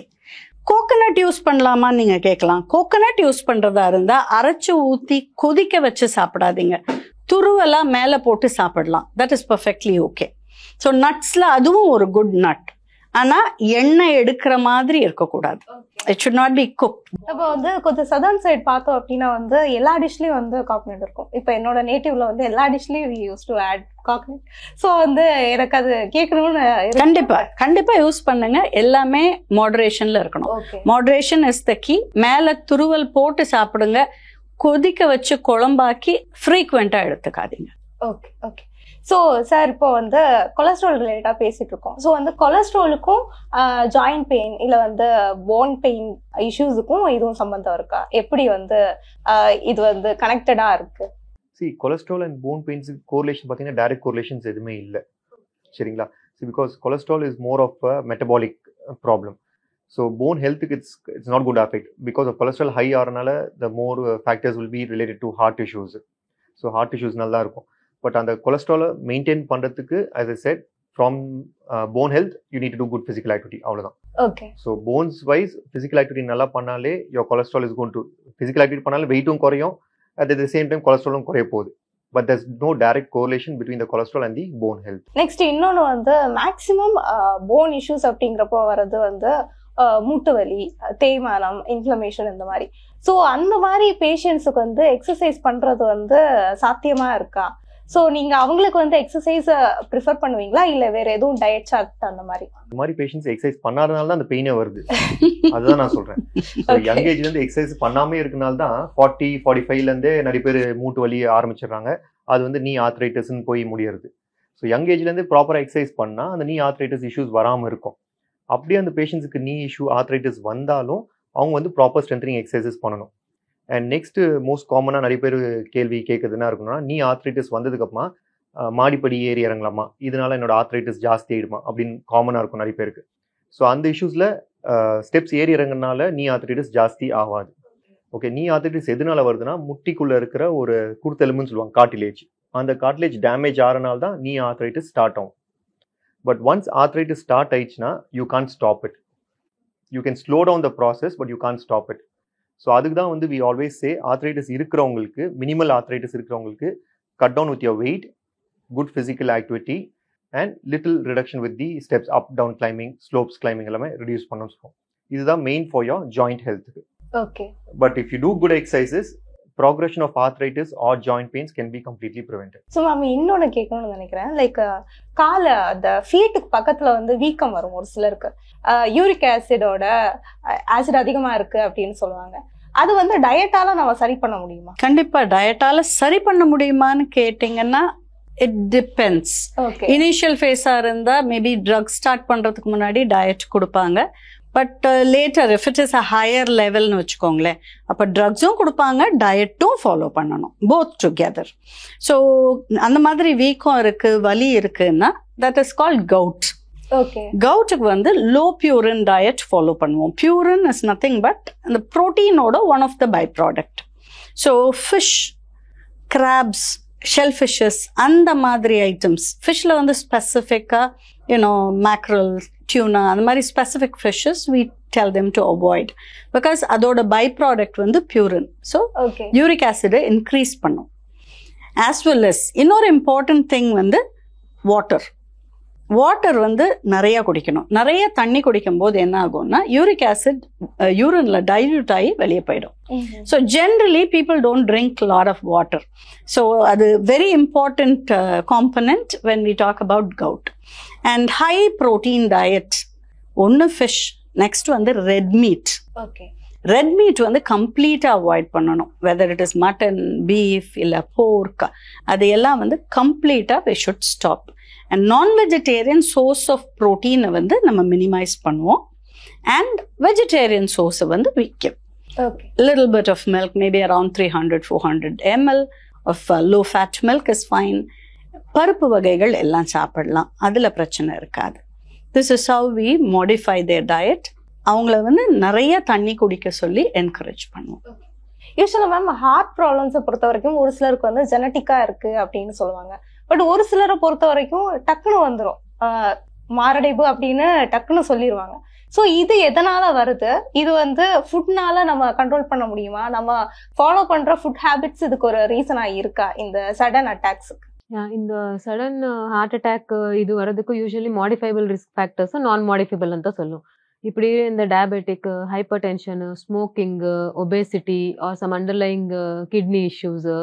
கோகனட் யூஸ் பண்ணலாமான்னு நீங்கள் கேட்கலாம். கோகனட் யூஸ் பண்ணுறதா இருந்தால் அரைச்சி ஊற்றி கொதிக்க வச்சு சாப்பிடாதீங்க, துருவெல்லாம் மேலே போட்டு சாப்பிடலாம். That is perfectly okay. So நட்ஸில் அதுவும் ஒரு குட் நட், ஆனால் எண்ணெய் எடுக்கிற மாதிரி இருக்கக்கூடாது. It should not be cooked. இப்போ வந்து கொஞ்சம் சதர்ன் சைட் பார்த்தோம் அப்படின்னா வந்து எல்லா டிஷ்லேயும் வந்து காக்னட் இருக்கும். இப்போ என்னோட நேட்டிவ்ல வந்து எல்லா டிஷ்லேயும் use to add coconut. So வந்து எனக்கு அது கேட்கணும்னு. கண்டிப்பா யூஸ் பண்ணுங்க. எல்லாமே மாடரேஷன்ல இருக்கணும். Moderation is the key. மேல துருவல் போட்டு சாப்பிடுங்க, கொதிக்க வச்சு குழம்பாக்கி ஃப்ரீக்வெண்டா எடுத்துக்காதீங்க. Okay okay. ஸோ சார், இப்போ வந்து கொலஸ்ட்ரால் ரிலேட்டடாக பேசிட்டு இருக்கோம். ஸோ வந்து கொலஸ்ட்ராலுக்கும் ஜாயிண்ட் பெயின் இல்லை வந்து போன் பெயின் இஷ்யூஸுக்கும் இதுவும் சம்பந்தம் இருக்கா? எப்படி வந்து இது வந்து கனெக்டடாக இருக்கு? Cholesterol and bone pains correlation பார்த்தீங்கன்னா டைரக்ட் கோரிலேஷன்ஸ் எதுவுமே இல்லை, சரிங்களா? Because cholesterol is more of a metabolic problem. So bone ஹெல்த்துக்கு it's not good affect because of cholesterol high ஆகிறனால the more factors will be related to heart issues. So heart issues நல்லா இருக்கும். But அந்த கொலஸ்ட்ராலை maintain பண்ணுறதுக்கு as I said from bone health you need to do good physical activity. அவ்வளோதான். Okay. So bones wise physical activity நல்லா பண்ணாலே your cholesterol is going to physical activity பண்ணாலே வெயிட்டும் குறையும், at the same time கொலஸ்ட்ராலும் குறைய போகுது. But there's no direct correlation between the cholesterol and the bone health. Next இன்னொன்று வந்து மேக்ஸிமம் போன் இஷ்யூஸ் அப்படிங்கிறப்போ வர்றது வந்து மூட்டு வலி, தேய்மானம், இன்ஃப்ளமேஷன் இந்த மாதிரி. ஸோ அந்த மாதிரி பேஷண்ட்ஸுக்கு வந்து எக்ஸசைஸ் பண்ணுறது வந்து சாத்தியமாக இருக்கா? ஸோ நீங்கள் அவங்களுக்கு வந்து எக்ஸசைஸை ப்ரிஃபர் பண்ணுவீங்களா இல்லை வேற எதுவும் டயட் சார்ட் அந்த மாதிரி? இந்த மாதிரி பேஷண்ட்ஸ் எக்ஸசைஸ் பண்ணாதனால தான் அந்த பெயினே வருது. அதுதான் நான் சொல்றேன். ஸோ யங் ஏஜ்ல இருந்து எக்ஸசைஸ் பண்ணாமே இருக்கனால தான் 40-45லேருந்தே நிறைய பேர் மூட்டு வலி ஆரம்பிச்சிடுறாங்க. அது வந்து நீ ஆர்த்ரைட்டிஸ்ன்னு போய் முடியறது. ஸோ யங் ஏஜ்லேருந்து ப்ராப்பராக எக்ஸசைஸ் பண்ணால் அந்த நீ ஆர்த்ரைட்டிஸ் இஷ்யூஸ் வராமல் இருக்கும். அப்படியே அந்த பேஷண்ட்ஸுக்கு நீ இஷ்யூ ஆர்த்ரைட்டிஸ் வந்தாலும் அவங்க வந்து ப்ராப்பர் ஸ்ட்ரென்த்னிங் எக்ஸசைசஸ் பண்ணணும். அண்ட் நெக்ஸ்ட் மோஸ்ட் காமனாக நிறைய பேர் கேள்வி கேட்குறதுனா இருக்கணும்னா, நீ ஆர்த்ரைட்டிஸ் வந்ததுக்கப்புறமா மாடிப்படி ஏறி இறங்கலாமா, இதனால என்னோட ஆர்த்ரைட்டிஸ் ஜாஸ்தி ஆயிடுமா அப்படின்னு காமனாக இருக்கும் நிறைய பேருக்கு. ஸோ அந்த இஷ்யூஸில் ஸ்டெப்ஸ் ஏறி இறங்குனால நீ ஆர்த்ரைட்டிஸ் ஜாஸ்தி ஆகாது. ஓகே, நீ ஆர்த்ரைட்டிஸ் எதனால வருதுன்னா முட்டிக்குள்ளே இருக்கிற ஒரு குருத்தெலும்புன்னு சொல்லுவாங்க, கார்டிலேஜ். அந்த கார்டிலேஜ் டேமேஜ் ஆகிறனால தான் நீ ஆர்த்ரைட்டிஸ் ஸ்டார்ட் ஆகும். பட் ஒன்ஸ் ஆர்த்ரைட்டிஸ் ஸ்டார்ட் ஆயிடுச்சுன்னா you can't stop it. You can slow down the process but you can't stop it. So அதுக்கு தான் வந்து வி ஆல்வேஸ் சே ஆர்த்ரைட்டிஸ் இருக்கிறவங்களுக்கு, மினிமல் ஆர்த்ரைட்டிஸ் இருக்கிறவங்களுக்கு cut down with your weight, good physical activity and little reduction with the steps, up down climbing, slopes climbing எல்லாமே reduce பண்ணணும்னு சொல்லுவோம். இதுதான் main for your joint ஹெல்த்துக்கு. Okay. But if you do good exercises, progression of arthritis or joint pains can be completely prevented. So ma'am இன்னொன்று கேட்கணும்னு நினைக்கிறேன். Like கால அந்த ஃபீட்டுக்கு பக்கத்தில் வந்து வீக்கம் வரும் ஒரு சிலருக்கு. யூரிக் ஆசிடோட ஆசிட் அதிகமாக இருக்கு அப்படின்னு சொல்லுவாங்க. அது வந்து டயட்டால நம்ம சரி பண்ண முடியுமா? கண்டிப்பா டயட்டால சரி பண்ண முடியுமான்னு கேட்டீங்கன்னா இட் டிபெண்ட்ஸ். இனிஷியல் ஃபேஸா இருந்தா மேபி ட்ரக் ஸ்டார்ட் பண்றதுக்கு முன்னாடி டயட் கொடுப்பாங்க. But later if it is a higher லெவல்னு வச்சுக்கோங்களேன், அப்போ ட்ரக்ஸும் கொடுப்பாங்க, டயட்டும் ஃபாலோ பண்ணணும், போத் டுகெதர். ஸோ அந்த மாதிரி வீக்கம் இருக்கு, வலி இருக்குன்னா that is called gout. Okay. கவுட்டுக்கு வந்து லோ பியூரின் டயட் ஃபாலோ பண்ணுவோம். பியூரின் இஸ் நத்திங் பட் அந்த ப்ரோட்டீனோட one of the by product. So fish, crabs, shell fishes அந்த மாதிரி ஐட்டம்ஸ். ஃபிஷ்ஷில் வந்து ஸ்பெசிஃபிக்காக மேக்ரல், டியூனா அந்த மாதிரி specific fishes we tell them to avoid because அதோட பை ப்ராடக்ட் வந்து பியூரின். ஸோ யூரிக் ஆசிடை இன்க்ரீஸ் பண்ணும். ஆஸ் வெல் அஸ் இன்னொரு இம்பார்ட்டன்ட் திங் வந்து வாட்டர். வாட்டர் வந்து நிறைய குடிக்கணும். நிறைய தண்ணி குடிக்கும் போது என்ன ஆகும்னா யூரிக் ஆசிட் யூரின்ல டைல்யூட் ஆகி வெளியே போயிடும். So generally people don't drink lot of water. So அது very important component when we talk about gout. And high protein diet ஒன்று ஃபிஷ், நெக்ஸ்ட் வந்து red meat. Okay. Red meat வந்து கம்ப்ளீட்டாக avoid பண்ணணும். Whether it is mutton, beef இல்லை pork, அதையெல்லாம் வந்து கம்ப்ளீட்டாக we should stop. And non-vegetarian source of ப்ரோட்டீனை வந்து நம்ம மினிமைஸ் பண்ணுவோம். அண்ட் வெஜிடேரியன் சோர்ஸை வந்து we give. Okay. Little bit of milk, maybe around 300-400 ml of low fat milk is fine. பருப்பு வகைகள் எல்லாம் சாப்பிடலாம், அதில் பிரச்சனை இருக்காது. This is how we modify their diet. அவங்கள வந்து நிறைய தண்ணி குடிக்க சொல்லி என்கரேஜ் பண்ணுவோம். யூஸ்வலாக மேம் ஹார்ட் ப்ராப்ளம்ஸை பொறுத்த வரைக்கும் ஒரு சிலருக்கு வந்து ஜெனட்டிக்காக இருக்குது அப்படின்னு சொல்லுவாங்க. பட் ஒரு சிலரை பொறுத்த வரைக்கும் டக்குன்னு வந்துடும், மாரடைப்பு அப்படின்னு டக்குன்னு சொல்லிடுவாங்க. ஸோ இது எதனால வருது? இது வந்து ஃபுட்னால நம்ம கண்ட்ரோல் பண்ண முடியுமா? நம்ம ஃபாலோ பண்ணுற ஃபுட் ஹேபிட்ஸ் இதுக்கு ஒரு ரீசனாக இருக்கா இந்த சடன் அட்டாக்ஸுக்கு? இந்த சடன் ஹார்ட் அட்டாக் இது வரதுக்கு யூஸ்வலி மாடிஃபைபிள் ரிஸ்க் ஃபேக்டர்ஸ், நான் மாடிஃபைபிள்னு தான் சொல்லும். இப்படி இந்த diabetic, hypertension, smoking, obesity or some underlying kidney issues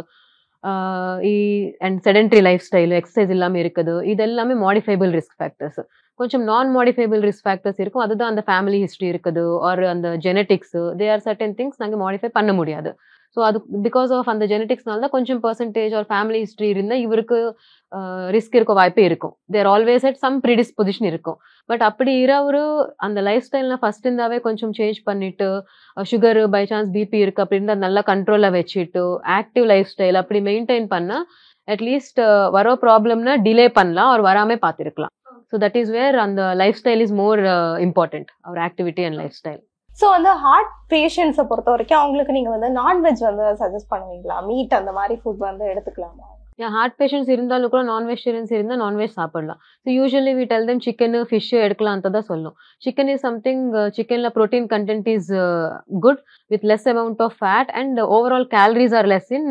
and sedentary lifestyle, exercise இல்லாமல் இருக்குது, இது எல்லாமே மாடிஃபைபிள் ரிஸ்க் ஃபேக்டர்ஸ். கொஞ்சம் நான் மாடிஃபைபிள் ரிஸ்க் ஃபேக்டர்ஸ் இருக்கும், அதுதான் அந்த ஃபேமிலி ஹிஸ்ட்ரி இருக்குது ஆர் அந்த genetics, they are certain things நாங்கள் மாடிஃபை பண்ண முடியாது. ஸோ அது பிகாஸ் ஆஃப் அந்த ஜெனட்டிக்ஸ்னால தான் கொஞ்சம் பர்சன்டேஜ் ஆர் ஃபேமிலி ஹிஸ்ட்ரி இருந்தால் இவருக்கு ரிஸ்க் இருக்க வாய்ப்பு இருக்கும். தேர் ஆல்வேஸ் அட் சம் ப்ரீடிஸ்பொசிஷன் இருக்கும். பட் அப்படி இரவு அந்த லைஃப் ஸ்டைலில் ஃபர்ஸ்ட் இருந்தாவே கொஞ்சம் சேஞ்ச் பண்ணிட்டு, சுகரு பை சான்ஸ் பிபி இருக்குது அப்படின்னு நல்லா கண்ட்ரோலில் வச்சுட்டு ஆக்டிவ் லைஃப் ஸ்டைல் அப்படி மெயின்டைன் பண்ணால் அட்லீஸ்ட் வர ப்ராப்ளம்னா டிலே பண்ணலாம், அவர் வராமல் பார்த்துருக்கலாம். So that is where and the lifestyle is more important, our activity and lifestyle. So வந்து ஹார்ட் பேஷண்ட்ஸை பொறுத்த வரைக்கும் அவங்களுக்கு நீங்க வந்து நான்வெஜ் வந்து சஜஸ்ட் பண்ணுவீங்களா? மீட் அந்த மாதிரி ஃபுட் வந்து எடுத்துக்கலாமா? ஹார்ட் பேஷண்ட்ஸ் இருந்தாலும் கூட நான்வெஜிடேரியன்ஸ் இருந்தால் நான்வெஜ் சாப்பிடலாம். So usually we tell them chicken fish எடுக்கலாம் ಅಂತ தான் சொல்லும். சிக்கன் இஸ் சம்திங், சிக்கன்ல protein content is good with less amount of fat and overall calories are less in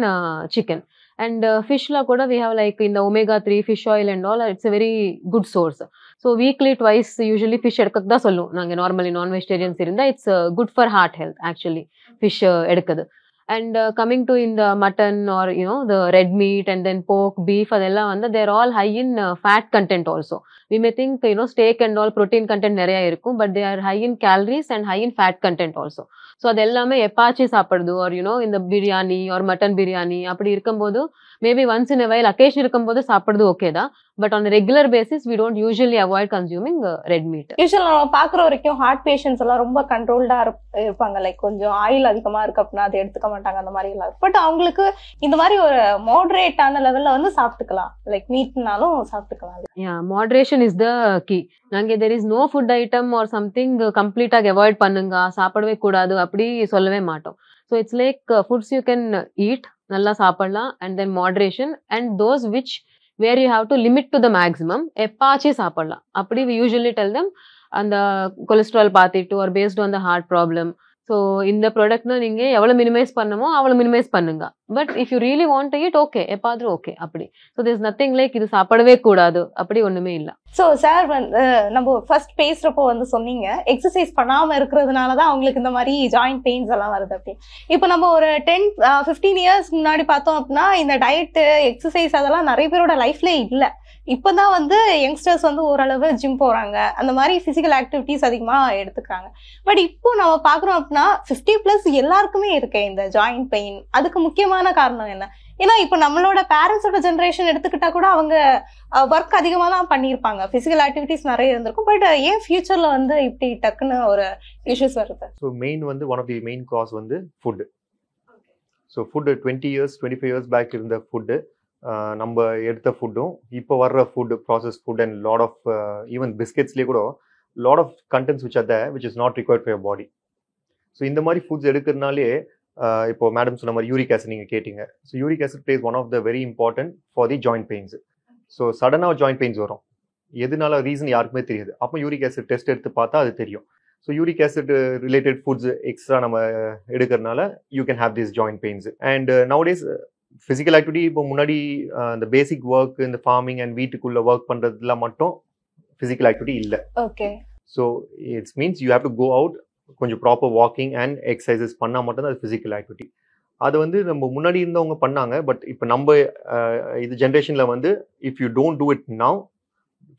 chicken. And fishla kuda we have like in the omega-3 fish oil and all, it's a very good source. So weekly twice usually fish edukakku da sollum nanga normally non vegetarians irunda, it's good for heart health actually fish edukadu. And coming to in the mutton or the red meat and then pork, beef, adella vanda they're all high in fat content also. We may think steak and all protein content neriya irukum, but they are high in calories and high in fat content also. So adellame epachi சாப்பிடுது or in the biryani or mutton biryani அப்படி இருக்கும்போது maybe once in a while occasion இருக்கும்போது சாப்பிடுது okay தான், but on a regular basis we don't usually avoid consuming red meat. யூசுவலா நம்ம பாக்குற வரைக்கும் heart patients எல்லாம் ரொம்ப கண்ட்ரோல்டா இருப்பாங்க, லைக் கொஞ்சம் ஆயில் அதிகமா இருக்கு அப்படின்னா அதை எடுத்துக்க மாட்டாங்க அந்த மாதிரி எல்லாம். பட் அவங்களுக்கு இந்த மாதிரி ஒரு மாடரேட்டான லெவல்ல வந்து சாப்பிட்டுக்கலாம், லைக் மீட்னாலும் சாப்பிட்டுக்கலாம். Moderation is the key. நாங்க there is no food item or something கம்ப்ளீட்டா அவாய்ட் பண்ணுங்க, சாப்பிடவே கூடாது அப்படி சொல்லவே மாட்டோம். So it's like foods you can eat, நல்லா சாப்பிடலாம், and then moderation, and those which where you have to limit to the maximum எப்பாச்சி சாப்பிடலாம் அப்படி we usually tell them. அந்த கொலஸ்ட்ரால் பார்த்துட்டு or based on the heart problem. So இந்த ப்ராடக்ட்னா நீங்க எவ்வளவு minimise பண்ணமோ அவ்வளவு மினிமைஸ் பண்ணுங்க. But if you really want to eat okay, எப்பாவது ஓகே அப்படி. ஸோ திஸ் நத்திங் லைக் இது சாப்பிடவே கூடாது அப்படி ஒண்ணுமே இல்லை. ஸோ சார் வந்து நம்ம ஃபர்ஸ்ட் பேசுறப்போ வந்து சொன்னீங்க எக்ஸசைஸ் பண்ணாம இருக்கிறதுனாலதான் அவங்களுக்கு இந்த மாதிரி ஜாயிண்ட் பெயின்ஸ் எல்லாம் வருது அப்படி. இப்போ நம்ம ஒரு 10-15 இயர்ஸ் முன்னாடி பார்த்தோம் அப்படின்னா இந்த டயட் எக்ஸசைஸ் அதெல்லாம் நிறைய பேரோட லைஃப்ல இல்லை. இப்பதான் வந்து யங்ஸ்டர்ஸ் வந்து ஓரளவு ஜிம் போறாங்க, அந்த மாதிரி பிசிக்கல் ஆக்டிவிட்டிஸ் அதிகமா எடுத்துக்கிறாங்க. பட் இப்போ நம்ம பாக்குறோம் அப்படின்னா 50+ எல்லாருக்குமே இருக்கு இந்த ஜாயிண்ட் பெயின். அதுக்கு முக்கியமான காரணம் என்ன? ஏன்னா இப்ப நம்மளோட பேரண்ட்ஸோட ஜெனரேஷன் எடுத்துக்கிட்டா கூட அவங்க ஒர்க் அதிகமா தான் பண்ணியிருப்பாங்க, பிசிக்கல் ஆக்டிவிட்டிஸ் நிறைய இருந்திருக்கும். பட் ஏன் ஃபியூச்சர்ல வந்து இப்படி டக்குன்னு ஒரு இஷ்யூஸ் வருது? ஸோ மெயின் வந்து one of the main cause வந்து food. So food 20 years 25 years back இருந்த ஃபுட்டு, நம்ம எடுத்த ஃபுட்டும் இப்போ வர்ற food, process food and lot of even பிஸ்கெட்ஸ்லேயே கூட lot of contents which are there which is not required for your body. So இந்த மாதிரி ஃபுட்ஸ் எடுக்கிறதுனாலே இப்போ மேடம் சொன்ன மாதிரி யூரிக் ஆசிட் நீங்கள் கேட்டிங்க. So uric acid plays one of the very important for the joint pains. So சடனாக joint pains வரும், எதுனால ரீசன் யாருக்குமே தெரியாது. அப்போ யூரிக் ஆசிட் டெஸ்ட் எடுத்து பார்த்தா அது தெரியும். So uric acid related foods extra நம்ம எடுக்கிறதுனால you can have this joint pains. And nowadays physical activity இப்போ முன்னாடி இந்த பேசிக் ஒர்க் இந்த ஃபார்மிங் அண்ட் வீட்டுக்குள்ள ஒர்க் பண்ணுறதுலாம் மட்டும் ஃபிசிக்கல் ஆக்டிவிட்டி இல்லை. Okay. So it's means you have to go out, கொஞ்சம் ப்ராப்பர் வாக்கிங் அண்ட் எக்ஸசைசஸ் பண்ணால் மட்டும்தான் அது ஃபிசிக்கல் ஆக்டிவிட்டி. அது வந்து நம்ம முன்னாடி இருந்தவங்க பண்ணாங்க. பட் இப்போ நம்ம இது ஜென்ரேஷனில் வந்து if you don't do it now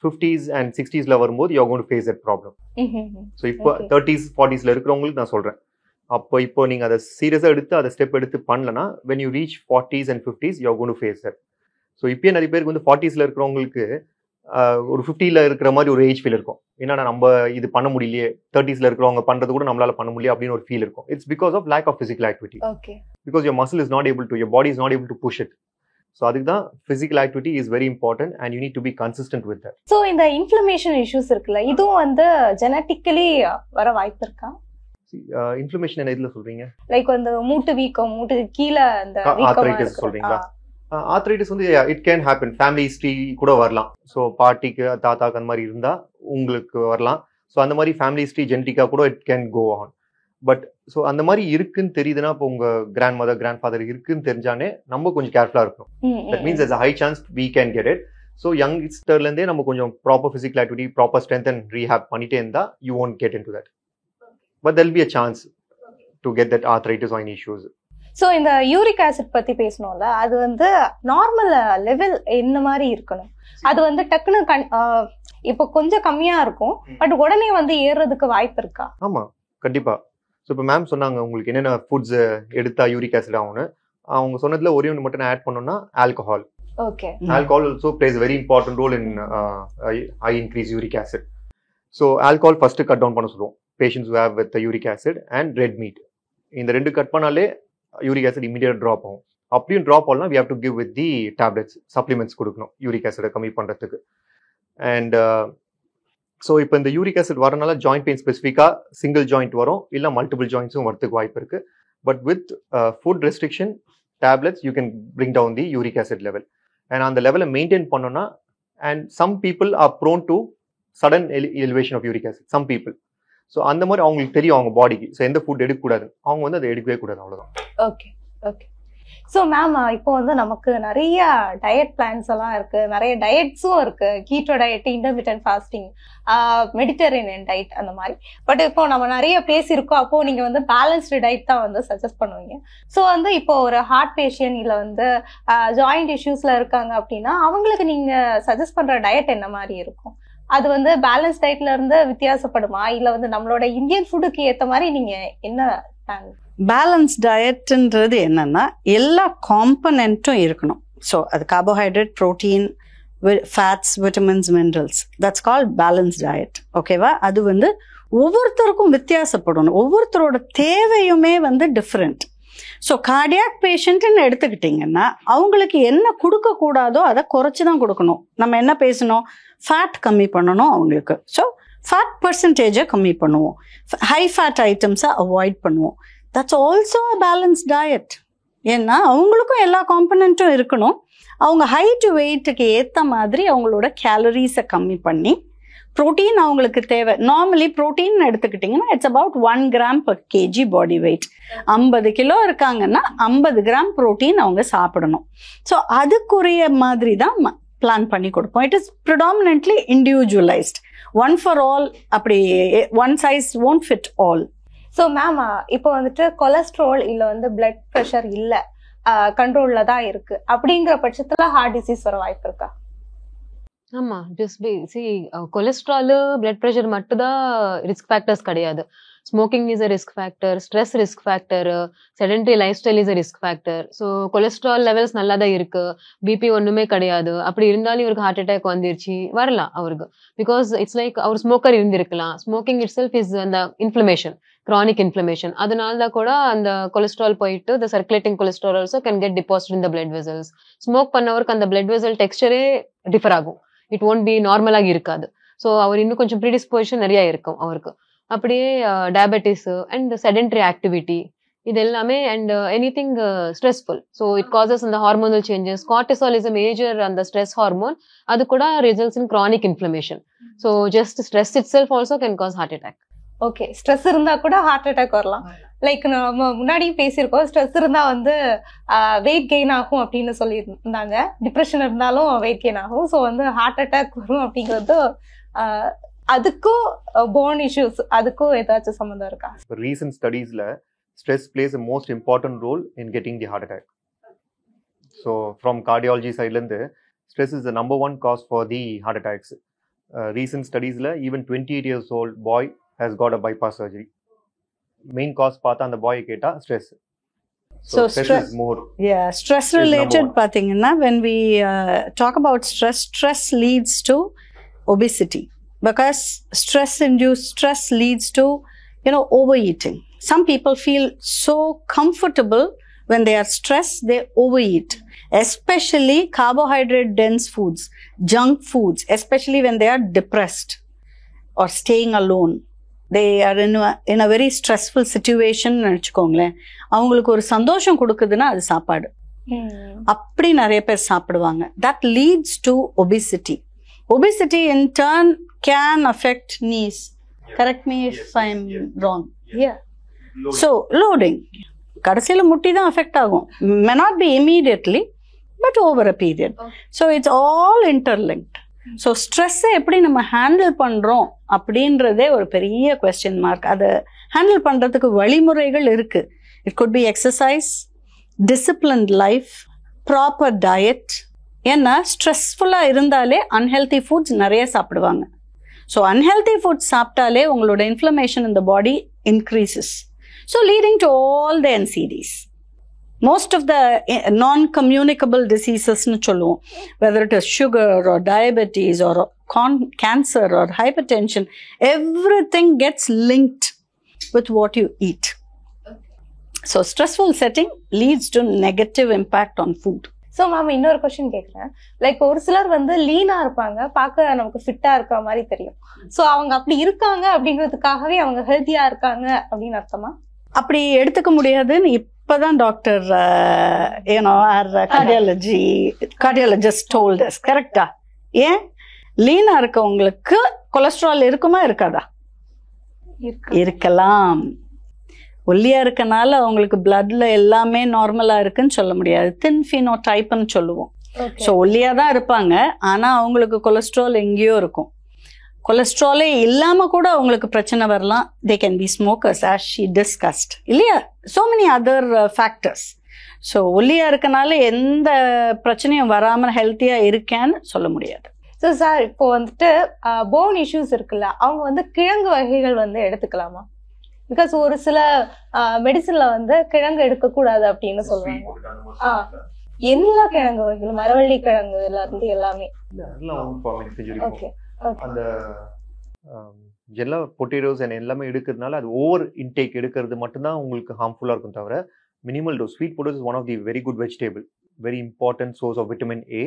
50s and 60s வரும்போது you are going to face that problem. So இப்போ 30s 40s இருக்கிறவங்களுக்கு நான் சொல்கிறேன், இப்போ நீங்கள் அதை சீரியஸாக எடுத்து அதை ஸ்டெப் எடுத்து பண்ணலன்னா when you reach 40s and 50s you are going to face that. So இப்போயே நிறைய பேருக்கு வந்து 40s இருக்கிறவங்களுக்கு ஒரு 50 இருக்கிற மாதிரி ஒரு ஏஜ் ஃபீல் இருக்கும். ஏன்னா நம்ம இது பண்ண முடியலையே, 30s இருக்கிறவங்க பண்ணுறது கூட நம்மளால பண்ண முடியல அப்படின்னு ஒரு ஃபீல் இருக்கும். It's because of lack of physical activity. Because your muscle is not able to, your body is not able to push it. So அதுக்கு தான் physical activity is very important and you need to be consistent with that. So இந்த inflammation issues இருக்குல்ல, இதுவும் வந்து genetically வர வாய்ப்பு இருக்கா? Inflammation என்ன இதுல சொல்றீங்க? லைக் வந்து மூட்டு வீக்கம், மூட்டுக்கு கீழே அந்த ஆர்த்ரைட்டிஸ் சொல்றீங்களா? ஆர்த்ரைட்டிஸ் வந்து it can happen, family history கூட வரலாம். ஸோ பாட்டிக்கு தாத்தாக்கு அந்த மாதிரி இருந்தா உங்களுக்கு வரலாம். ஸோ அந்த மாதிரி ஃபேமிலி ஹிஸ்டரி ஜெனட்டிக்கா கூட it can go on. But so அந்த மாதிரி இருக்குன்னு தெரியுதுன்னா, இப்போ உங்க கிராண்ட் மதர் கிராண்ட் ஃபாதர் இருக்குன்னு தெரிஞ்சானே நம்ம கொஞ்சம் கேர்ஃபுல்லா இருக்கணும். That means there's a high chance we can get it. So யங்ஸ்டர்லேருந்தே நம்ம கொஞ்சம் proper physical activity, proper strength and rehab பண்ணிட்டே இருந்தா you won't get into that. But there'll be a chance to get that arthritis or any issues. So இந்த uric acid பத்தி பேசணும்ல, அது வந்து நார்மல் லெவல் என்ன மாதிரி இருக்கணும்? அது வந்து டக்குன்னு இப்போ கொஞ்சம் கம்மியா இருக்கும், பட் உடனே வந்து ஏறுறதுக்கு வாய்ப்பு இருக்கா? ஆமா, கண்டிப்பா. ஸோ இப்போ மேம் சொன்னாங்க உங்களுக்கு என்னென்ன ஃபுட்ஸ் எடுத்தா யூரிக் ஆசிட் ஆகும்னு. அவங்க சொன்னதுல ஒரே ஒன்று மட்டும் நான் ஆட் பண்ணோம்னா alcohol. Okay. Alcohol also plays very important role in high increase uric acid. So alcohol first cut down பண்ண சொல்லுவோம் patients who have with the uric acid and red meat. இந்த ரெண்டு கட் பண்ணாலே யூரிக் ஆசிட் இமீடியட் ட்ராப் ஆகும். அப்படியும் drop ஆகலாம், we have to give with the tablets, supplements கொடுக்கணும் uric ஆசிடை கம்மி பண்ணுறதுக்கு. அண்ட் ஸோ இப்போ இந்த யூரிக் ஆசிட் வரனால ஜாயிண்ட் பெயின் ஸ்பெசிஃபிக்காக சிங்கிள் ஜாயிண்ட் வரும், இல்லை மல்டிபிள் ஜாயிண்ட்ஸும் வரதுக்கு வாய்ப்பு இருக்குது. But with food restriction tablets you can bring down the uric acid level. And அந்த லெவலை மெயின்டைன் பண்ணோன்னா, and some people are prone to sudden elevation of uric acid, some people. So அந்த மாதிரி அவங்களுக்கு தெரியும் அவங்க பாடிக்கு, ஸோ எந்த ஃபுட் எடுக்கக்கூடாது, அவங்க வந்து அதை எடுக்கவே கூடாது, அவ்வளோதான். Okay okay. ஸோ மேம், இப்போ வந்து நமக்கு நிறைய டயட் பிளான்ஸ் எல்லாம் இருக்கு, நிறைய டயட்ஸும் இருக்கு, keto diet, intermittent fasting, Mediterranean diet, அந்த மாதிரி. பட் இப்போ நம்ம நிறைய பேசியிருக்கோம், அப்போ நீங்க வந்து பேலன்ஸ்டு டயட் தான் வந்து சஜஸ்ட் பண்ணுவீங்க. ஸோ வந்து இப்போ ஒரு ஹார்ட் பேஷண்ட் இல்லை வந்து ஜாயிண்ட் இஷ்யூஸ்ல இருக்காங்க அப்படின்னா அவங்களுக்கு நீங்க சஜஸ்ட் பண்ற டயட் என்ன மாதிரி இருக்கும்? அது வந்து பேலன்ஸ் டயட்ல இருந்து வித்தியாசப்படுமா, இல்லை வந்து நம்மளோட இந்தியன் ஃபுட்டுக்கு ஏற்ற மாதிரி நீங்க என்ன பிளான்? பேலன்ஸ் டயட்ன்றது என்னன்னா எல்லா காம்பனண்ட்டும் இருக்கணும். ஸோ அது carbohydrate, protein, fats, vitamins, minerals, that's called balance diet. ஓகேவா? அது வந்து ஒவ்வொருத்தருக்கும் வித்தியாசப்படணும், ஒவ்வொருத்தரோட தேவையுமே வந்து டிஃப்ரெண்ட். ஸோ கார்டியாக் பேஷண்ட்டுன்னு எடுத்துக்கிட்டிங்கன்னா அவங்களுக்கு என்ன கொடுக்கக்கூடாதோ அதை குறைச்சி தான் கொடுக்கணும். நம்ம என்ன பேசணும்? ஃபேட் கம்மி பண்ணணும் அவங்களுக்கு. ஸோ ஃபேட் பர்சன்டேஜை கம்மி பண்ணுவோம், ஹை ஃபேட் ஐட்டம்ஸை அவாய்ட் பண்ணுவோம். That's also a balance diet. ஏன்னா அவங்களுக்கும் எல்லா காம்பனண்ட்டும் இருக்கணும். அவங்க ஹைட் வெயிட்டுக்கு ஏற்ற மாதிரி அவங்களோட கேலரிஸை கம்மி பண்ணி, ப்ரோட்டீன் அவங்களுக்கு தேவை. நார்மலி ப்ரோட்டீன் எடுத்துக்கிட்டிங்கன்னா it's about 1 gram per kg body weight. 50 kilo இருக்காங்கன்னா 50 கிராம் ப்ரோட்டீன் அவங்க சாப்பிடணும். ஸோ அதுக்குரிய மாதிரி தான் பிளான் பண்ணி கொடுப்போம். It is predominantly individualized, one for all. அப்படி one size won't fit all. So ma'am, இப்போ வந்துட்டு கொலஸ்ட்ரால் இல்லை வந்து பிளட் ப்ரெஷர் இல்லை, கண்ட்ரோல்ல தான் இருக்கு அப்படிங்கிற பட்சத்துல ஹார்ட் டிசீஸ் வர வாய்ப்பு இருக்கா? ஆமா, கொலஸ்ட்ரால், பிளட் ப்ரெஷர் மட்டும் தான் ரிஸ்க் ஃபேக்டர்ஸ் கிடையாது. Smoking is a risk factor, stress risk factor, sedentary life style is a risk factor. So cholesterol levels நல்லா தான் இருக்கு, பிபி ஒன்றுமே கிடையாது, அப்படி இருந்தாலும் இவருக்கு ஹார்ட் அட்டாக் வந்துருச்சு வரலாம் அவருக்கு. பிகாஸ் இட்ஸ் லைக் அவர் ஸ்மோக்கர் இருந்திருக்கலாம். ஸ்மோக்கிங் இட் செல்ஃப் இஸ் அந்த இன்ஃப்ளமேஷன், chronic inflammation. அதனால தான் கூட அந்த கொலஸ்ட்ரால் போயிட்டு the circulating cholesterol also can get deposited in the blood vessels. Smoke பண்ணவருக்கு அந்த blood vessel டெக்ஸ்டரே டிஃபர் ஆகும், இட் won't be நார்மலாக இருக்காது. ஸோ அவர் இன்னும் கொஞ்சம் ப்ரீடிஸ்போசிஷன் நிறைய இருக்கும் அவருக்கு. அப்படியே டயபெட்டிஸ் அண்ட் செடென்டரி ஆக்டிவிட்டி இது எல்லாமே, and anything stressful. So it causes அந்த hormonal changes. Cortisol is a major அந்த ஸ்ட்ரெஸ் ஹார்மோன், அது கூட results in chronic inflammation. So just stress itself also can cause heart attack. Okay, stress இருந்தா கூட heart attack வரலாம். Like நம்ம முன்னாடியும் பேசியிருக்கோம், ஸ்ட்ரெஸ் இருந்தா வந்து வெயிட் கெயின் ஆகும் அப்படின்னு சொல்லியிருந்தாங்க. டிப்ரெஷன் இருந்தாலும் வெயிட் கெயின் ஆகும். ஸோ வந்து ஹார்ட் அட்டாக் வரும் அப்படிங்கிறது அதுக்கும் போன் இஷ்யூஸ் அதுக்கும் ஏதாச்சும் சம்மந்தம் இருக்கா? ரீசன்ட் ஸ்டடீஸ்ல stress plays a most important role in getting the heart attack. So from cardiology side lende stress is the number one cause for the heart attacks. Recent studies la even 28 years old boy has got a bypass surgery. Main cause paatha and the boy keta stress. So stress is more. Yeah, stress related pathina. When we talk about stress leads to obesity, because stress leads to overeating. Some people feel so comfortable when they are stressed, they overeat, especially carbohydrate dense foods, junk foods, especially when they are depressed or staying alone. They are in a very stressful situation. நினைச்சுக்கோங்களேன், அவங்களுக்கு ஒரு சந்தோஷம் கொடுக்குதுன்னா அது சாப்பாடு. அப்படி நிறைய பேர் சாப்பிடுவாங்க. That leads to obesity. Obesity in turn can affect knees. Correct me if I'm wrong. Yeah. So loading கடைசியில முட்டி தான் அஃபெக்ட் ஆகும். may not be immediately but over a period. So it's all interlinked. So ஸ்ட்ரெஸ்ஸை எப்படி நம்ம handle பண்ணுறோம் அப்படின்றதே ஒரு பெரிய கொஸ்டின் மார்க். அதை ஹேண்டில் பண்ணுறதுக்கு வழிமுறைகள் இருக்குது. It could be exercise, disciplined life, proper diet. ஏன்னா ஸ்ட்ரெஸ்ஃபுல்லாக இருந்தாலே அன்ஹெல்தி ஃபுட்ஸ் நிறைய சாப்பிடுவாங்க. ஸோ அன்ஹெல்தி ஃபுட்ஸ் சாப்பிட்டாலே உங்களோட inflammation in the body increases. So leading to all the NCDs. Most of the non-communicable diseases, whether it is sugar or diabetes or cancer or hypertension, everything gets linked with what you eat. So stressful setting leads to negative impact on food. So ma'am இன்னொரு question கேட்குறேன். Like ஒரு சிலர் வந்து லீனாக இருப்பாங்க, பார்க்க நமக்கு ஃபிட்டாக இருக்கிற மாதிரி தெரியும். ஸோ அவங்க அப்படி இருக்காங்க அப்படிங்கிறதுக்காகவே அவங்க ஹெல்த்தியாக இருக்காங்க அப்படின்னு அர்த்தமா? அப்படி எடுத்துக்க முடியாதுன்னு இப்போதான் டாக்டர் கார்டியாலஜிஸ்ட் டோல்ட் அஸ். கரெக்டா? ஏன் லீனாக இருக்கவங்களுக்கு கொலஸ்ட்ரால் இருக்குமா இருக்காதா? இருக்கலாம். ஒல்லியா இருக்கனால அவங்களுக்கு பிளட்ல எல்லாமே நார்மலா இருக்குன்னு சொல்ல முடியாது. தின் ஃபினோடைப்னு சொல்லுவோம். ஸோ ஒல்லியா தான் இருப்பாங்க, ஆனா அவங்களுக்கு கொலஸ்ட்ரால் எங்கேயோ இருக்கும். கொலஸ்ட்ராலே இல்லாம கூட அவங்களுக்கு பிரச்சனை வரலாம். They can be smokers as she discussed, இல்லையா? so many other factors. So ஒல்லியா இருக்கனால எந்த பிரச்சனையும் வராம ஹெல்த்தியா இருக்கேன்னு சொல்ல முடியாது. ஸோ சார் இப்போ வந்துட்டு போன் இஷ்யூஸ் இருக்குல்ல, அவங்க வந்து கிழங்கு வகைகள் வந்து எடுத்துக்கலாமா? பிகாஸ் ஒரு சில மெடிசன்ல வந்து கிழங்கு எடுக்கக்கூடாது அப்படின்னு சொல்லுவாங்க. எல்லா கிழங்கு வகைகள், மரவள்ளி கிழங்குல இருந்து எல்லாமே. அந்த எல்லா பொட்டேட்டோஸ் எல்லாமே எடுக்கிறதுனால அது ஓவர் இன்டேக் எடுக்கிறது மட்டும்தான் உங்களுக்கு ஹார்ம்ஃபுல்லா இருக்கும் தவிர minimal dose. Sweet potato is one of the very good vegetable, very important source of vitamin A.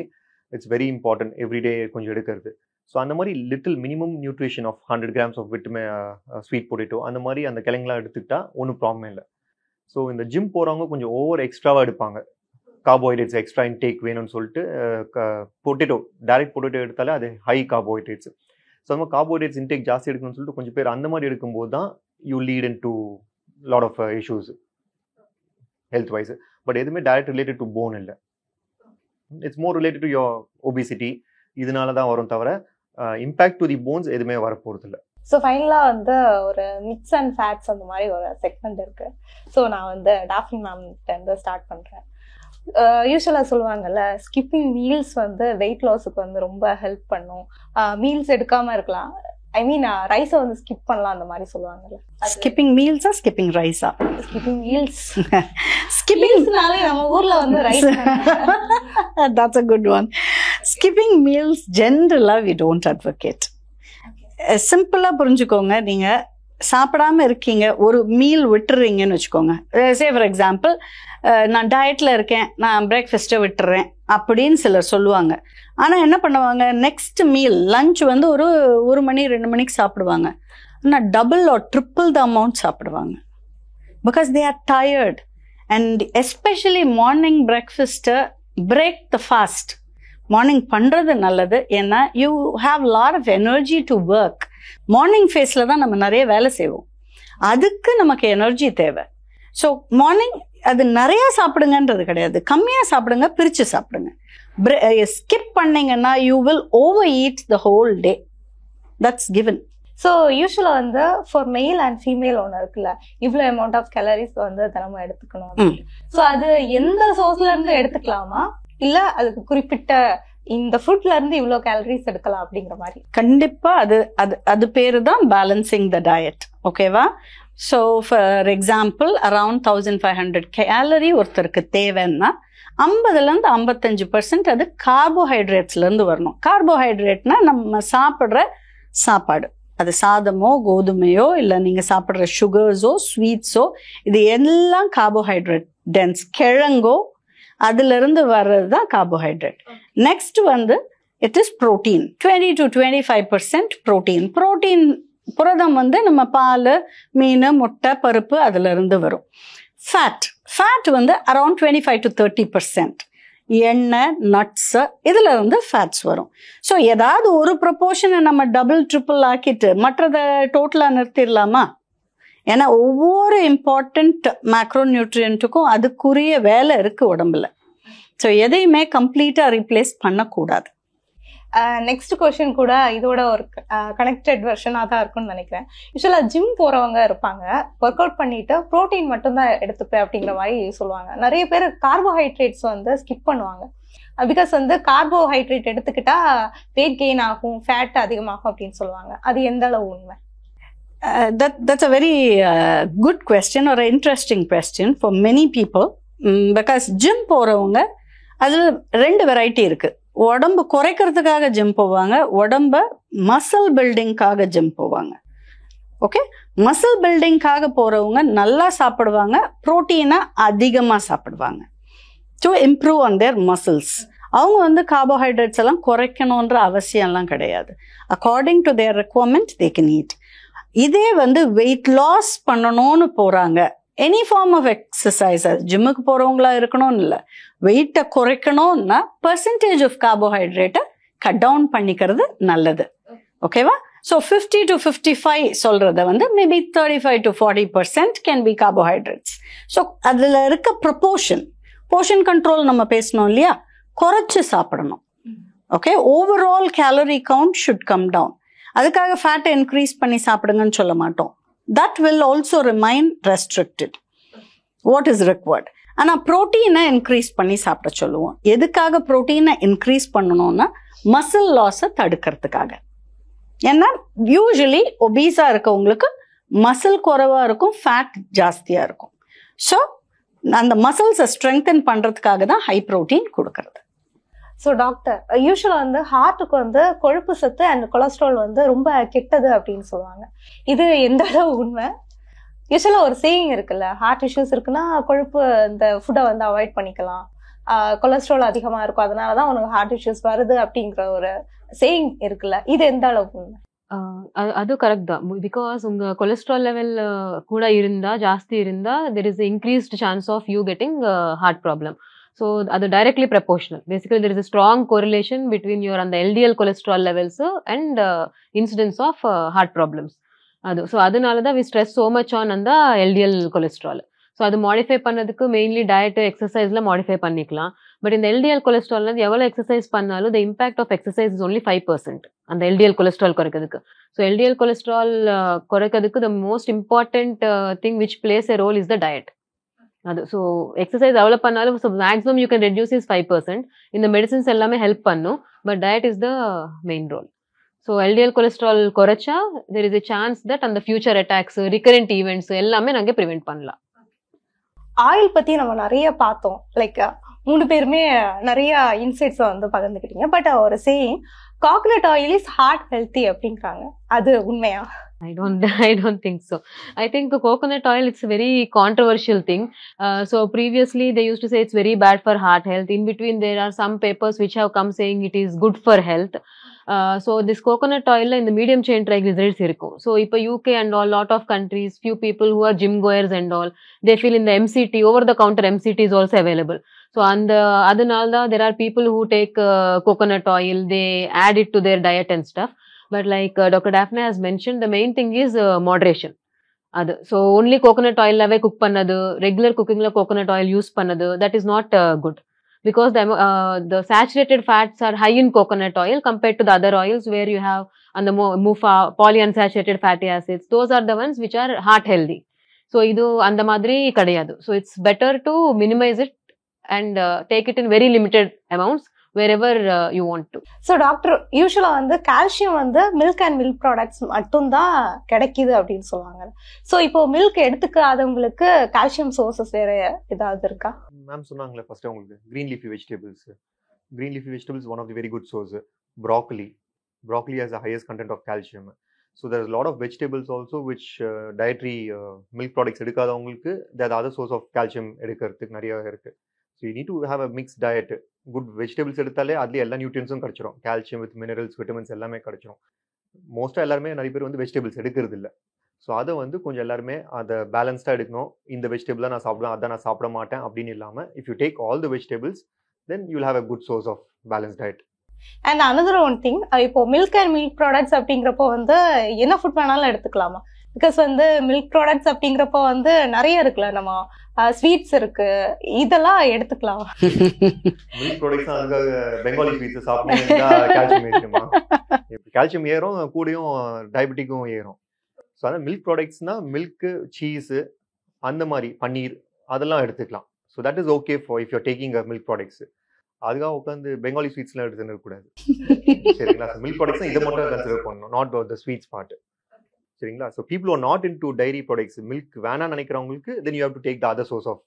It's very important everyday கொஞ்சம் எடுக்கிறது. ஸோ அந்த மாதிரி little minimum nutrition of 100 grams of vitamin sweet potato அந்த மாதிரி அந்த கிழங்குலாம் எடுத்துக்கிட்டா ஒன்றும் ப்ராப்ளம் இல்லை. ஸோ இந்த ஜிம் போகிறவங்க கொஞ்சம் ஓவர் எக்ஸ்ட்ராவாக எடுப்பாங்க. கார்போஹைட்ரேட்ஸ் எக்ஸ்ட்ரா இன்டேக் வேணும்னு சொல்லிட்டு பொட்டேட்டோ டைரக்ட் பொட்டேட்டோ எடுத்தாலே அது ஹை கார்போஹைட்ரேட்ஸ். ஸோ அந்த மாதிரி கார்போஹைட்ரேட்ஸ் இன்டேக் ஜாஸ்தி எடுக்கணும்னு சொல்லிட்டு கொஞ்சம் பேர் அந்த மாதிரி எடுக்கும்போது தான் you lead in to lot of issues health wise. But எதுவுமே டைரக்ட் ரிலேட்டட் டு போன் இல்லை. It's more related to your obesity. இதனால தான் வரும் தவிர இம்பாக்ட் டு தி போன்ஸ் எதுவுமே வரப்போகிறது இல்லை. ஸோ ஃபைனலாக வந்து ஒரு மிக்ஸ் அண்ட் ஃபேட்ஸ் அந்த மாதிரி ஒரு செக்மெண்ட் இருக்கு. ஸோ நான் வந்து டாஃபி மேம்கிட்ட வந்து ஸ்டார்ட் பண்ணுறேன். யூஸ்வலாக சொல்லுவாங்கல்ல, ஸ்கிப்பிங் மீல்ஸ் வந்து வெயிட் லாஸுக்கு வந்து ரொம்ப ஹெல்ப் பண்ணும். மீல்ஸ் எடுக்காமல் இருக்கலாம், ஐ மீன் ரைஸை வந்து ஸ்கிப் பண்ணலாம் அந்த மாதிரி சொல்லுவாங்கல்ல. ஸ்கிப்பிங் மீல்ஸா ஸ்கிப்பிங் ரைஸா? Skipping meals. ஸ்கிப்பிங்ஸ்னாலே நம்ம ஊர்ல வந்து rice. That's a good one. Skipping meals generally we don't advocate. சிம்பிளா புரிஞ்சுக்கோங்க. நீங்க சாப்பிடாம இருக்கீங்க, ஒரு மீல் விட்டுறீங்கன்னு வச்சுக்கோங்க. சே ஃபார் எக்ஸாம்பிள், நான் டயட்ல இருக்கேன், நான் பிரேக்ஃபாஸ்ட்டை விட்டுறேன் அப்படின்னு சிலர் சொல்லுவாங்க. ஆனால் என்ன பண்ணுவாங்க, நெக்ஸ்ட் மீல் லஞ்ச் வந்து ஒரு மணி 2 மணிக்கு சாப்பிடுவாங்க. ஆனால் double or triple the amount சாப்பிடுவாங்க. Because they are tired. And especially morning பிரேக்ஃபாஸ்ட்டை பிரேக் த ஃபாஸ்ட். மார்னிங் பண்ணுறது நல்லது. ஏன்னா you have lot of energy to work. Morning ஃபேஸில் தான் நம்ம நிறைய வேலை செய்வோம், அதுக்கு நமக்கு எனர்ஜி தேவை. ஸோ மார்னிங் அது நிறையா சாப்பிடுங்கன்றது கிடையாது, கம்மியாக சாப்பிடுங்க, பிரித்து சாப்பிடுங்க. ஸ்கிப் பண்ணீங்கன்னா you will over eat the whole day. That's given. So யூஸ்வலாக வந்து ஃபார் மெயில் அண்ட் ஃபீமேல் ஒன்று இருக்குல்ல, இவ்வளோ அமௌண்ட் ஆஃப் கேலரிஸ் வந்து தினமும் எடுத்துக்கணும். ஸோ அது எந்த சோர்ஸ்ல இருந்து எடுத்துக்கலாமா, இல்லை அதுக்கு குறிப்பிட்ட இந்த ஃபுட்ல இருந்து இவ்வளோ கேலரிஸ் எடுக்கலாம் அப்படிங்கிற மாதிரி? கண்டிப்பா அது பேரு தான் பேலன்சிங் த டயட். ஓகேவா? So for example around 1500 calorie ஒருத்தருக்கு தேவைன்னா 50லேருந்து 55% அது கார்போஹைட்ரேட்ஸ்லேருந்து வரணும். கார்போஹைட்ரேட்னா நம்ம சாப்பிட்ற சாப்பாடு, அது சாதமோ கோதுமையோ இல்லை நீங்கள் சாப்பிட்ற சுகர்ஸோ ஸ்வீட்ஸோ, இது எல்லாம் கார்போஹைட்ரேட் டென்ஸ். கிழங்கோ அதிலிருந்து வர்றது தான் கார்போஹைட்ரேட். நெக்ஸ்ட் வந்து it is protein. 20 to 25% protein. Protein புரதம் வந்து நம்ம பால், மீன், முட்டை, பருப்பு அதிலிருந்து வரும். ஃபேட் வந்து அரவுண்ட் 25 to 30%. எண்ணெய், நட்ஸு, இதில் இருந்து ஃபேட்ஸ் வரும். ஸோ ஏதாவது ஒரு ப்ரொபோர்ஷனை நம்ம டபுள் ட்ரிபிள் ஆக்கிட்டு மற்றதை டோட்டலாக நிறுத்திடலாமா? ஏன்னா ஒவ்வொரு இம்பார்ட்டண்ட் மேக்ரோ நியூட்ரியன்ட்டுக்கும் அதுக்குரிய வேலை இருக்குது உடம்புல. ஸோ எதையுமே கம்ப்ளீட்டாக ரீப்ளேஸ் பண்ணக்கூடாது. நெக்ஸ்ட் கொஸ்டின் கூட இதோட ஒரு கனெக்டட் வெர்ஷனாக தான் இருக்கும்னு நினைக்கிறேன். யூஸ்வலாக ஜிம் போகிறவங்க இருப்பாங்க, ஒர்க் அவுட் பண்ணிட்டு ப்ரோட்டீன் மட்டும்தான் எடுத்துப்பேன் அப்படிங்கிற மாதிரி சொல்லுவாங்க. நிறைய பேர் கார்போஹைட்ரேட்ஸ் வந்து ஸ்கிப் பண்ணுவாங்க. பிகாஸ் வந்து கார்போஹைட்ரேட் எடுத்துக்கிட்டா வெயிட் கெயின் ஆகும், ஃபேட் அதிகமாகும் அப்படின்னு சொல்லுவாங்க. அது எந்த அளவு உண்மை? That's a very good question or an interesting question for many people. Because gym போகிறவங்க அதில் 2 வெரைட்டி இருக்குது. உடம்பு குறைக்கிறதுக்காக ஜிம் போவாங்க, உடம்ப மசில் பில்டிங்காக ஜிம் போவாங்க. ஓகே, மசில் பில்டிங்காக போகிறவங்க நல்லா சாப்பிடுவாங்க, ப்ரோட்டீனை அதிகமாக சாப்பிடுவாங்க. to improve on their muscles. அவங்க வந்து கார்போஹைட்ரேட்ஸ் எல்லாம் குறைக்கணுன்ற அவசியம்லாம் கிடையாது. According to their requirement they can eat. இதே வந்து வெயிட் லாஸ் பண்ணணும்னு போகிறாங்க, எனி ஃபார்ம் ஆஃப் எக்ஸசைஸ், ஜிம்முக்கு போகிறவங்களா இருக்கணும்னு இல்லை, வெயிட்டை குறைக்கணும்னா பர்சன்டேஜ் ஆஃப் கார்போஹைட்ரேட்டை கட் டவுன் பண்ணிக்கிறது நல்லது. ஓகேவா? ஸோ 50 to 55 சொல்கிறத வந்து maybe 35 to 40% can be carbohydrates. So அதில் இருக்க போர்ஷன் கண்ட்ரோல் நம்ம பேசணும் இல்லையா, குறைச்சி சாப்பிடணும். Okay, overall calorie count should come down. அதுக்காக ஃபேட்டை இன்க்ரீஸ் பண்ணி சாப்பிடுங்கன்னு சொல்ல மாட்டோம். That will also remain restricted what is required. ஆனால் ப்ரோட்டீனை இன்க்ரீஸ் பண்ணி சாப்பிட சொல்லுவோம். எதுக்காக ப்ரோட்டீனை இன்க்ரீஸ் பண்ணணும்னா மசில் லாஸை தடுக்கிறதுக்காக. ஏன்னா யூஸ்வலி ஒபீஸாக இருக்கவங்களுக்கு மசில் குறைவாக இருக்கும், ஃபேட் ஜாஸ்தியாக இருக்கும். ஸோ அந்த மசில்ஸை ஸ்ட்ரெங்தன் பண்ணுறதுக்காக தான் ஹை ப்ரோட்டீன் கொடுக்கறது. ஸோ டாக்டர், யூஸ்வலாக வந்து ஹார்ட்டுக்கு வந்து கொழுப்பு சத்து அண்ட் கொலஸ்ட்ரால் வந்து ரொம்ப கெட்டது அப்படின்னு சொல்லுவாங்க. இது எந்த அளவு உண்மை? யூஸ்வலாக ஒரு சேயிங் இருக்குல்ல, ஹார்ட் இஷ்யூஸ் இருக்குன்னா கொழுப்பு இந்த ஃபுட்டை வந்து அவாய்ட் பண்ணிக்கலாம், கொலஸ்ட்ரால் அதிகமாக இருக்கும் அதனால தான் உனக்கு ஹார்ட் இஷ்யூஸ் வருது அப்படிங்கிற ஒரு சேயிங் இருக்குல்ல, இது எந்த அளவுக்கு உண்மை? அது கரெக்ட் தான். பிகாஸ் உங்கள் கொலஸ்ட்ரால் லெவல் கூட இருந்தால், ஜாஸ்தி இருந்தால், there is increased chance of you getting heart problem. So அது directly proportional. Basically there is a strong correlation between your அந்த LDL cholesterol levels and incidence of heart problems. அது so அதனால தான் we stress so much on அந்த LDL cholesterol. So அது modify பண்ணதுக்கு mainly diet, எக்ஸசைஸில் modify பண்ணிக்கலாம். But இந்த எல்டிஎல் கொலஸ்ட்ரால் எவ்வளோ எக்ஸசைஸ் பண்ணாலும் the impact of exercise is only 5% அந்த எல்டிஎல் கொலஸ்ட்ரால் குறைக்கிறதுக்கு. ஸோ எல்டிஎல் கொலஸ்ட்ரால் குறைக்கிறதுக்கு the most important thing which plays a role is the diet. அது ஸோ எக்ஸசைஸ் எவ்வளோ பண்ணாலும் so maximum you can reduce is 5%. இந்த medicines எல்லாமே help பண்ணும், but diet is the main role. So LDL cholesterol குறைச்சா there is a chance that அந்த future attacks, recurrent events எல்லாமே நாங்கள் ப்ரிவென்ட் பண்ணலாம். ஆயில் பற்றி நம்ம நிறைய பார்த்தோம், லைக் 3 பேருமே நிறைய இன்சைட்ஸ் வந்து பகிர்ந்துக்கிட்டீங்க. பட் ஒரு saying, coconut oil is heart healthy அப்படிங்கிறாங்க, அது உண்மையா? I don't think so. I think the coconut oil, it's a very controversial thing. So previously they used to say it's very bad for heart health. In between there are some papers which have come saying it is good for health. So this coconut oil in the medium chain triglycerides irukkum. So ipo UK and all lot of countries, few people who are gym goers and all, they feel in the MCT, over the counter MCT is also available. So adanalda there are people who take coconut oil, they add it to their diet and stuff. But like Dr. Daphne has mentioned, the main thing is moderation. So only coconut oil lave cook pannadu, regular cooking la coconut oil use pannadu, that is not good. Because the saturated fats are high in coconut oil compared to the other oils where you have and the MUFA, polyunsaturated fatty acids. Those are the ones which are heart healthy. So idu andha madri kadiyadu. So it's better to minimize it and take it in very limited amounts wherever you want to. So doctor, யூஸ்வலாக வந்து calcium வந்து milk and milk products மட்டும்தான் கிடைக்குது அப்படின்னு சொல்லுவாங்க. So இப்போ milk எடுத்துக்காதவங்களுக்கு calcium sources வேற ஏதாவது இருக்கா? மேம் சொன்னாங்களே ஃபர்ஸ்ட் உங்களுக்கு green leafy vegetables one of the very good source. broccoli has the highest content of calcium. So there's a lot of vegetables also which dietary milk products எடுக்காதவங்களுக்கு there are other source of calcium எடுக்கிறதுக்கு நிறைய இருக்கு. So you need to have a mixed diet. Good vegetables எடுத்தாலே அதுல எல்லா நியூட்ரியன்ஸும் கிடைச்சிரும், calcium with minerals, vitamins எல்லாமே கிடைச்சிரும். மோஸ்ட்டாக எல்லாருமே நிறைய பேர் வந்து வெஜிடபிள்ஸ் எடுக்கிறது இல்லை. ஸோ அதை வந்து கொஞ்சம் எல்லாருமே அதை பேலன்ஸ்டாக எடுக்கணும். இந்த வெஜிடபிள் தான் நான் சாப்பிடுவேன், அதான் நான் சாப்பிட மாட்டேன் அப்படின்னு இல்லாமல், if you take all the vegetables then you will have a good source of balance diet. And another one thing, இப்போ மில்க் அண்ட் மில்க் ப்ராடக்ட்ஸ் அப்படிங்கிறப்போ வந்து என்ன ஃபுட் வேணாலும் எடுத்துக்கலாமா? பிகாஸ் வந்து மில்க் ப்ராடக்ட்ஸ் அப்படிங்கிறப்போ வந்து நிறைய இருக்குல்ல, நம்ம ஸ்வீட்ஸ் இருக்கு, இதெல்லாம் எடுத்துக்கலாம். மில்க் ப்ராடக்ட்ஸ் அதுக்காக பெங்காலி ஸ்வீட்ஸ் சாப்பிட்டா கால்சியம் ஏறுமா? கால்சியம் ஏறும், கூடயும் டயபெட்டிக்கும் ஏறும். ஸோ அதான் மில்க் ப்ராடக்ட்ஸ்னா மில்க்கு, சீஸு, அந்த மாதிரி பன்னீர் அதெல்லாம் எடுத்துக்கலாம். So that is okay for if your taking a milk products. அதுக்காக உட்காந்து பெங்காலி ஸ்வீட்ஸ்லாம் எடுத்துன்னு இருக்கக்கூடாது, சரிங்களா? மில்க் ப்ராடக்ட்ஸ் இதை மட்டும் கன்சிடர் பண்ணணும், நாட் த ஸ்வீட்ஸ் பார்ட், சரிங்களா? So people are not into dairy products, milk வேணான்னு நினைக்கிறவங்களுக்கு then you have to take the other source of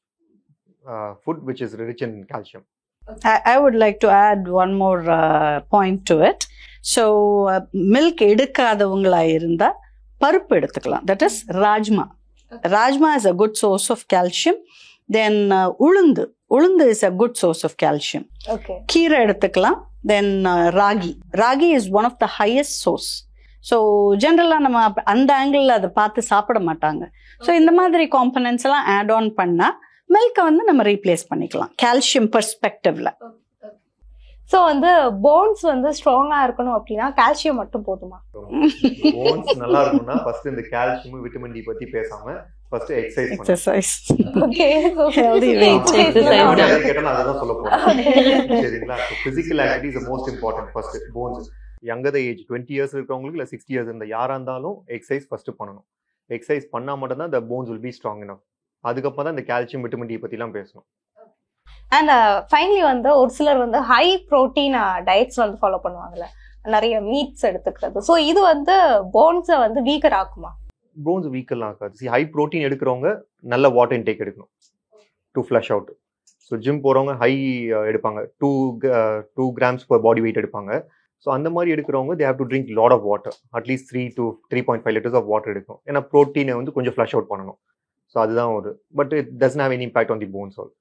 food which is rich in calcium. I would like to add one more point to it. So milk எடுக்காதவங்களா இருந்தா பருப்பு எடுத்துக்கலாம், that is rajma. Rajma is a good source of calcium. Then உளுந்து is a good source of calcium. Okay. கீரை எடுத்துக்கலாம். Then ragi is one of the highest source. So ஜென்ரலாக நம்ம அந்த ஆங்கிளில் அதை பார்த்து சாப்பிட மாட்டாங்க. ஸோ இந்த மாதிரி காம்பனன்ட்ஸ் எல்லாம் ஆட் ஆன் பண்ணால் மில்கை வந்து நம்ம ரீப்ளேஸ் பண்ணிக்கலாம் கால்சியம் பெர்ஸ்பெக்டிவ்ல. ஸோ வந்து போன்ஸ் வந்து ஸ்ட்ராங்கா இருக்கணும் அப்படின்னா கால்சியம் மட்டும் போதுமா? போன்ஸ் நல்லா இருக்கணும்னா ஃபர்ஸ்ட் இந்த கால்சியம் விட்டமின் டி பத்தி பேசாம first exercise okay. Healthy weight கேட்டா அதான் சொல்ல போறேன். சரிங்களா? Physical activity is most important. First bones younger age 20 years இருக்கிறவங்களுக்கு இல்லை 60 இயர்ஸ் இருந்த யாரா இருந்தாலும் எக்ஸசைஸ் ஃபர்ஸ்ட் பண்ணணும். எக்ஸசைஸ் பண்ணா மட்டும் தான் the bones will be strong enough. அதுக்கப்புறம் தான் இந்த கால்சியம் விட்டமின் டி பத்தி எல்லாம் பேசணும். அண்ட் ஃபைனலி வந்து ஒரு சிலர் வந்து ஹை ப்ரோட்டீன் டயட்ஸ் வந்து ஃபாலோ பண்ணுவாங்கல்ல, நிறைய மீட்ஸ் எடுத்துக்கிறது. ஸோ இது வந்து போன்ஸை வந்து வீக்கர் ஆக்குமா? போன்ஸ் வீக்கெல்லாம் ஆகாது. ஹை ப்ரோட்டீன் எடுக்கிறவங்க நல்ல வாட்டர் இன்டேக் எடுக்கணும் to flush out. So gym போறவங்க ஹை எடுப்பாங்க, 2 grams per body weight எடுப்பாங்க. ஸோ அந்த மாதிரி எடுக்கிறவங்க they have to drink lot of water, at least 3 to 3.5 liters of water எடுக்கும். ஏன்னா ப்ரோட்டீனை வந்து கொஞ்சம் ஃப்ளஷ் அவுட் பண்ணணும். ஸோ அதுதான் ஒரு but it doesn't have any impact on the bones all.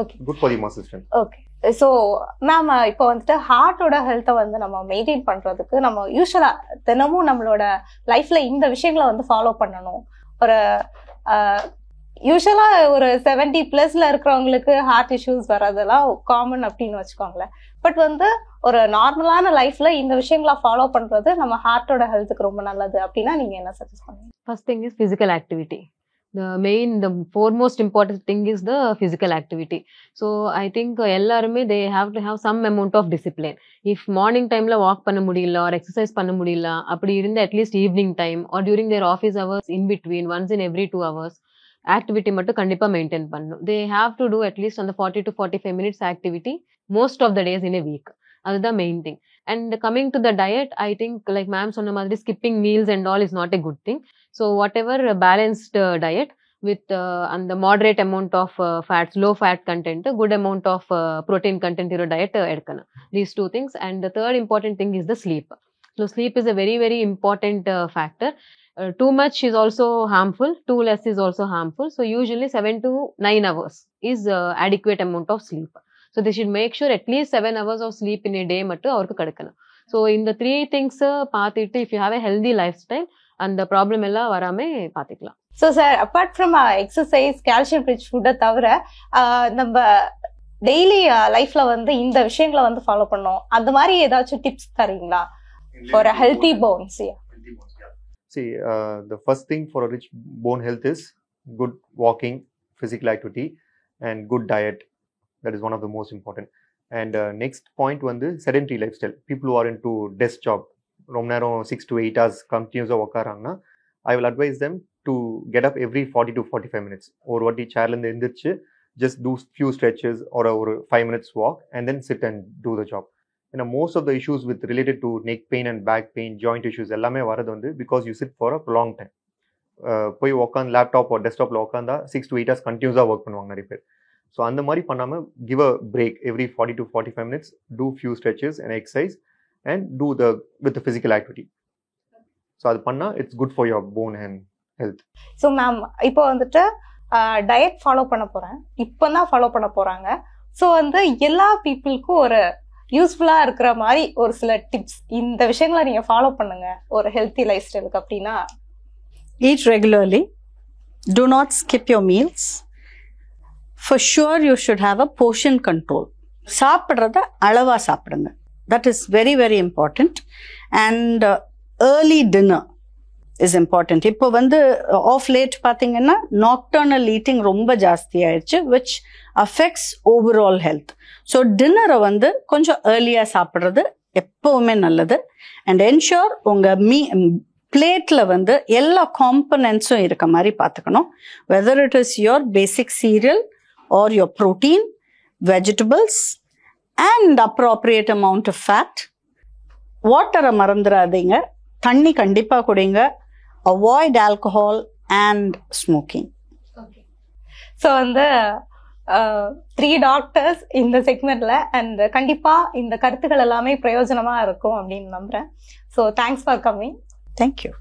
Okay, good for the muscle strength. Okay. So ma'am இப்போ வந்துட்டு ஹார்ட்டோட ஹெல்த்தை வந்து நம்ம மெயின்டைன் பண்றதுக்கு நம்ம யூஸ்வலா தினமும் நம்மளோட லைஃப்ல இந்த விஷயங்களை வந்து ஃபாலோ பண்ணணும். ஒரு யூஸ்வலா ஒரு 70+ இருக்கிறவங்களுக்கு ஹார்ட் இஷ்யூஸ் வர்றதெல்லாம் காமன் அப்படின்னு வச்சுக்கோங்களேன். பட் வந்து ஒரு நார்மலான லைஃப்ல இந்த விஷயங்களை ஃபாலோ பண்றது நம்ம ஹார்ட்டோட ஹெல்த்துக்கு ரொம்ப நல்லது அப்படின்னா நீங்க என்ன சஜஸ்ட் பண்ணுவீங்க? First thing is physical activity. The foremost important thing is the physical activity. So I think எல்லாருமே they have to have some amount of discipline. If morning timeல walk பண்ண முடியல or exercise பண்ண முடியல, அப்படி இருந்த at least evening time or during their office hours in between, once in every 2 hours activity மட்டும் கண்டிப்பா maintain பண்ணணும். They have to do at least on the 40 to 45 minutes activity most of the days in a week. அதுதான் main thing. And coming to the diet, I think like ma'am சொன்ன மாதிரி skipping meals and all is not a good thing. So whatever balanced diet with அந்த moderate amount of fats, low fat content, good amount of protein content இರೋ diet எடுக்கணும். These 2 things. And the third important thing is the sleep. So sleep is a very, very important factor. Too much is also harmful, too less is also harmful. So usually 7 to 9 hours is adequate amount of sleep. So they should make sure at least 7 hours of sleep in a day மட்டும் அவருக்கு கிடைக்கணும். So இந்த 3 things பார்த்துட்டு if you have a healthy lifestyle அந்த problem எல்லாம் வராம பார்த்துக்கலாம். So sir, apart from exercise, calcium rich ஃபுட்டை தவிர நம்ம டெய்லி லைஃப்ல வந்து இந்த விஷயங்களை வந்து ஃபாலோ பண்ணோம், அந்த மாதிரி ஏதாச்சும் டிப்ஸ் தரீங்களா for a healthy bones? See, the first thing for a rich bone health is good walking, physical activity and good diet. That is one of the most important. And next point வந்து sedentary lifestyle. People who are into desk job, ரொம்ப நேரம் 6 to 8 hours கண்டினியூஸாக உட்காராங்கன்னா, I will advise them to get up every 40 to 45 minutes. ஒரு வாட்டி சேர்லேருந்து எழுந்திரிச்சு just do few stretches or ஒரு 5 minutes walk and then sit and do the job. ஏன்னா most of the issues with related to neck pain and back pain, joint issues எல்லாமே வரது வந்து because you sit for a prolonged time. போய் உட்காந்து laptop or டெஸ்க்டாப்பில் உட்காந்தா 6 to 8 hours கண்டினியூஸாக work பண்ணுவாங்க நிறைய பேர். ஸோ அந்த மாதிரி பண்ணாமல் give a break every 40 to 45 minutes, do few stretches and exercise and do with the physical activity. So அது பண்ணால் it's good for your bone and health. So ma'am, இப்போ வந்துட்டு டயட் ஃபாலோ பண்ண போறேன், இப்போ தான் ஃபாலோ பண்ண போறாங்க. ஸோ வந்து எல்லா பீப்புளுக்கும் ஒரு யூஸ்ஃபுல்லா இருக்கிற மாதிரி ஒரு சில டிப்ஸ், இந்த விஷயங்களை நீங்க ஃபாலோ பண்ணுங்க ஒரு ஹெல்த்தி லைஃப் ஸ்டைலுக்கு அப்படின்னா? Eat regularly. Do not skip your meals. For sure you should have a portion control. சாப்பிட்றத அளவா சாப்பிடுங்க. That is very, very important. And early dinner is important. இப்போ வந்து ஆஃப் லேட் பார்த்தீங்கன்னா நாக்டர்னல் ஈட்டிங் ரொம்ப ஜாஸ்தி ஆயிடுச்சு, which affects overall health. So டின்னரை வந்து கொஞ்சம் ஏர்லியாக சாப்பிட்றது எப்போவுமே நல்லது. அண்ட் என்ஷூர் உங்கள் பிளேட்டில் வந்து எல்லா காம்பனன்ட்ஸும் இருக்க மாதிரி பார்த்துக்கணும். Weather it is your basic serial or your protein, vegetables and appropriate amount of fat. வாட்டரை மறந்துடாதீங்க, தண்ணி கண்டிப்பாக குடிங்க. Avoid alcohol and smoking. So வந்து 3 டாக்டர்ஸ் இந்த செக்மெண்ட்ல, அண்ட் கண்டிப்பா இந்த கருத்துக்கள் எல்லாமே பிரயோஜனமா இருக்கும் அப்படின்னு நம்புறேன். So thanks for coming. Thank you.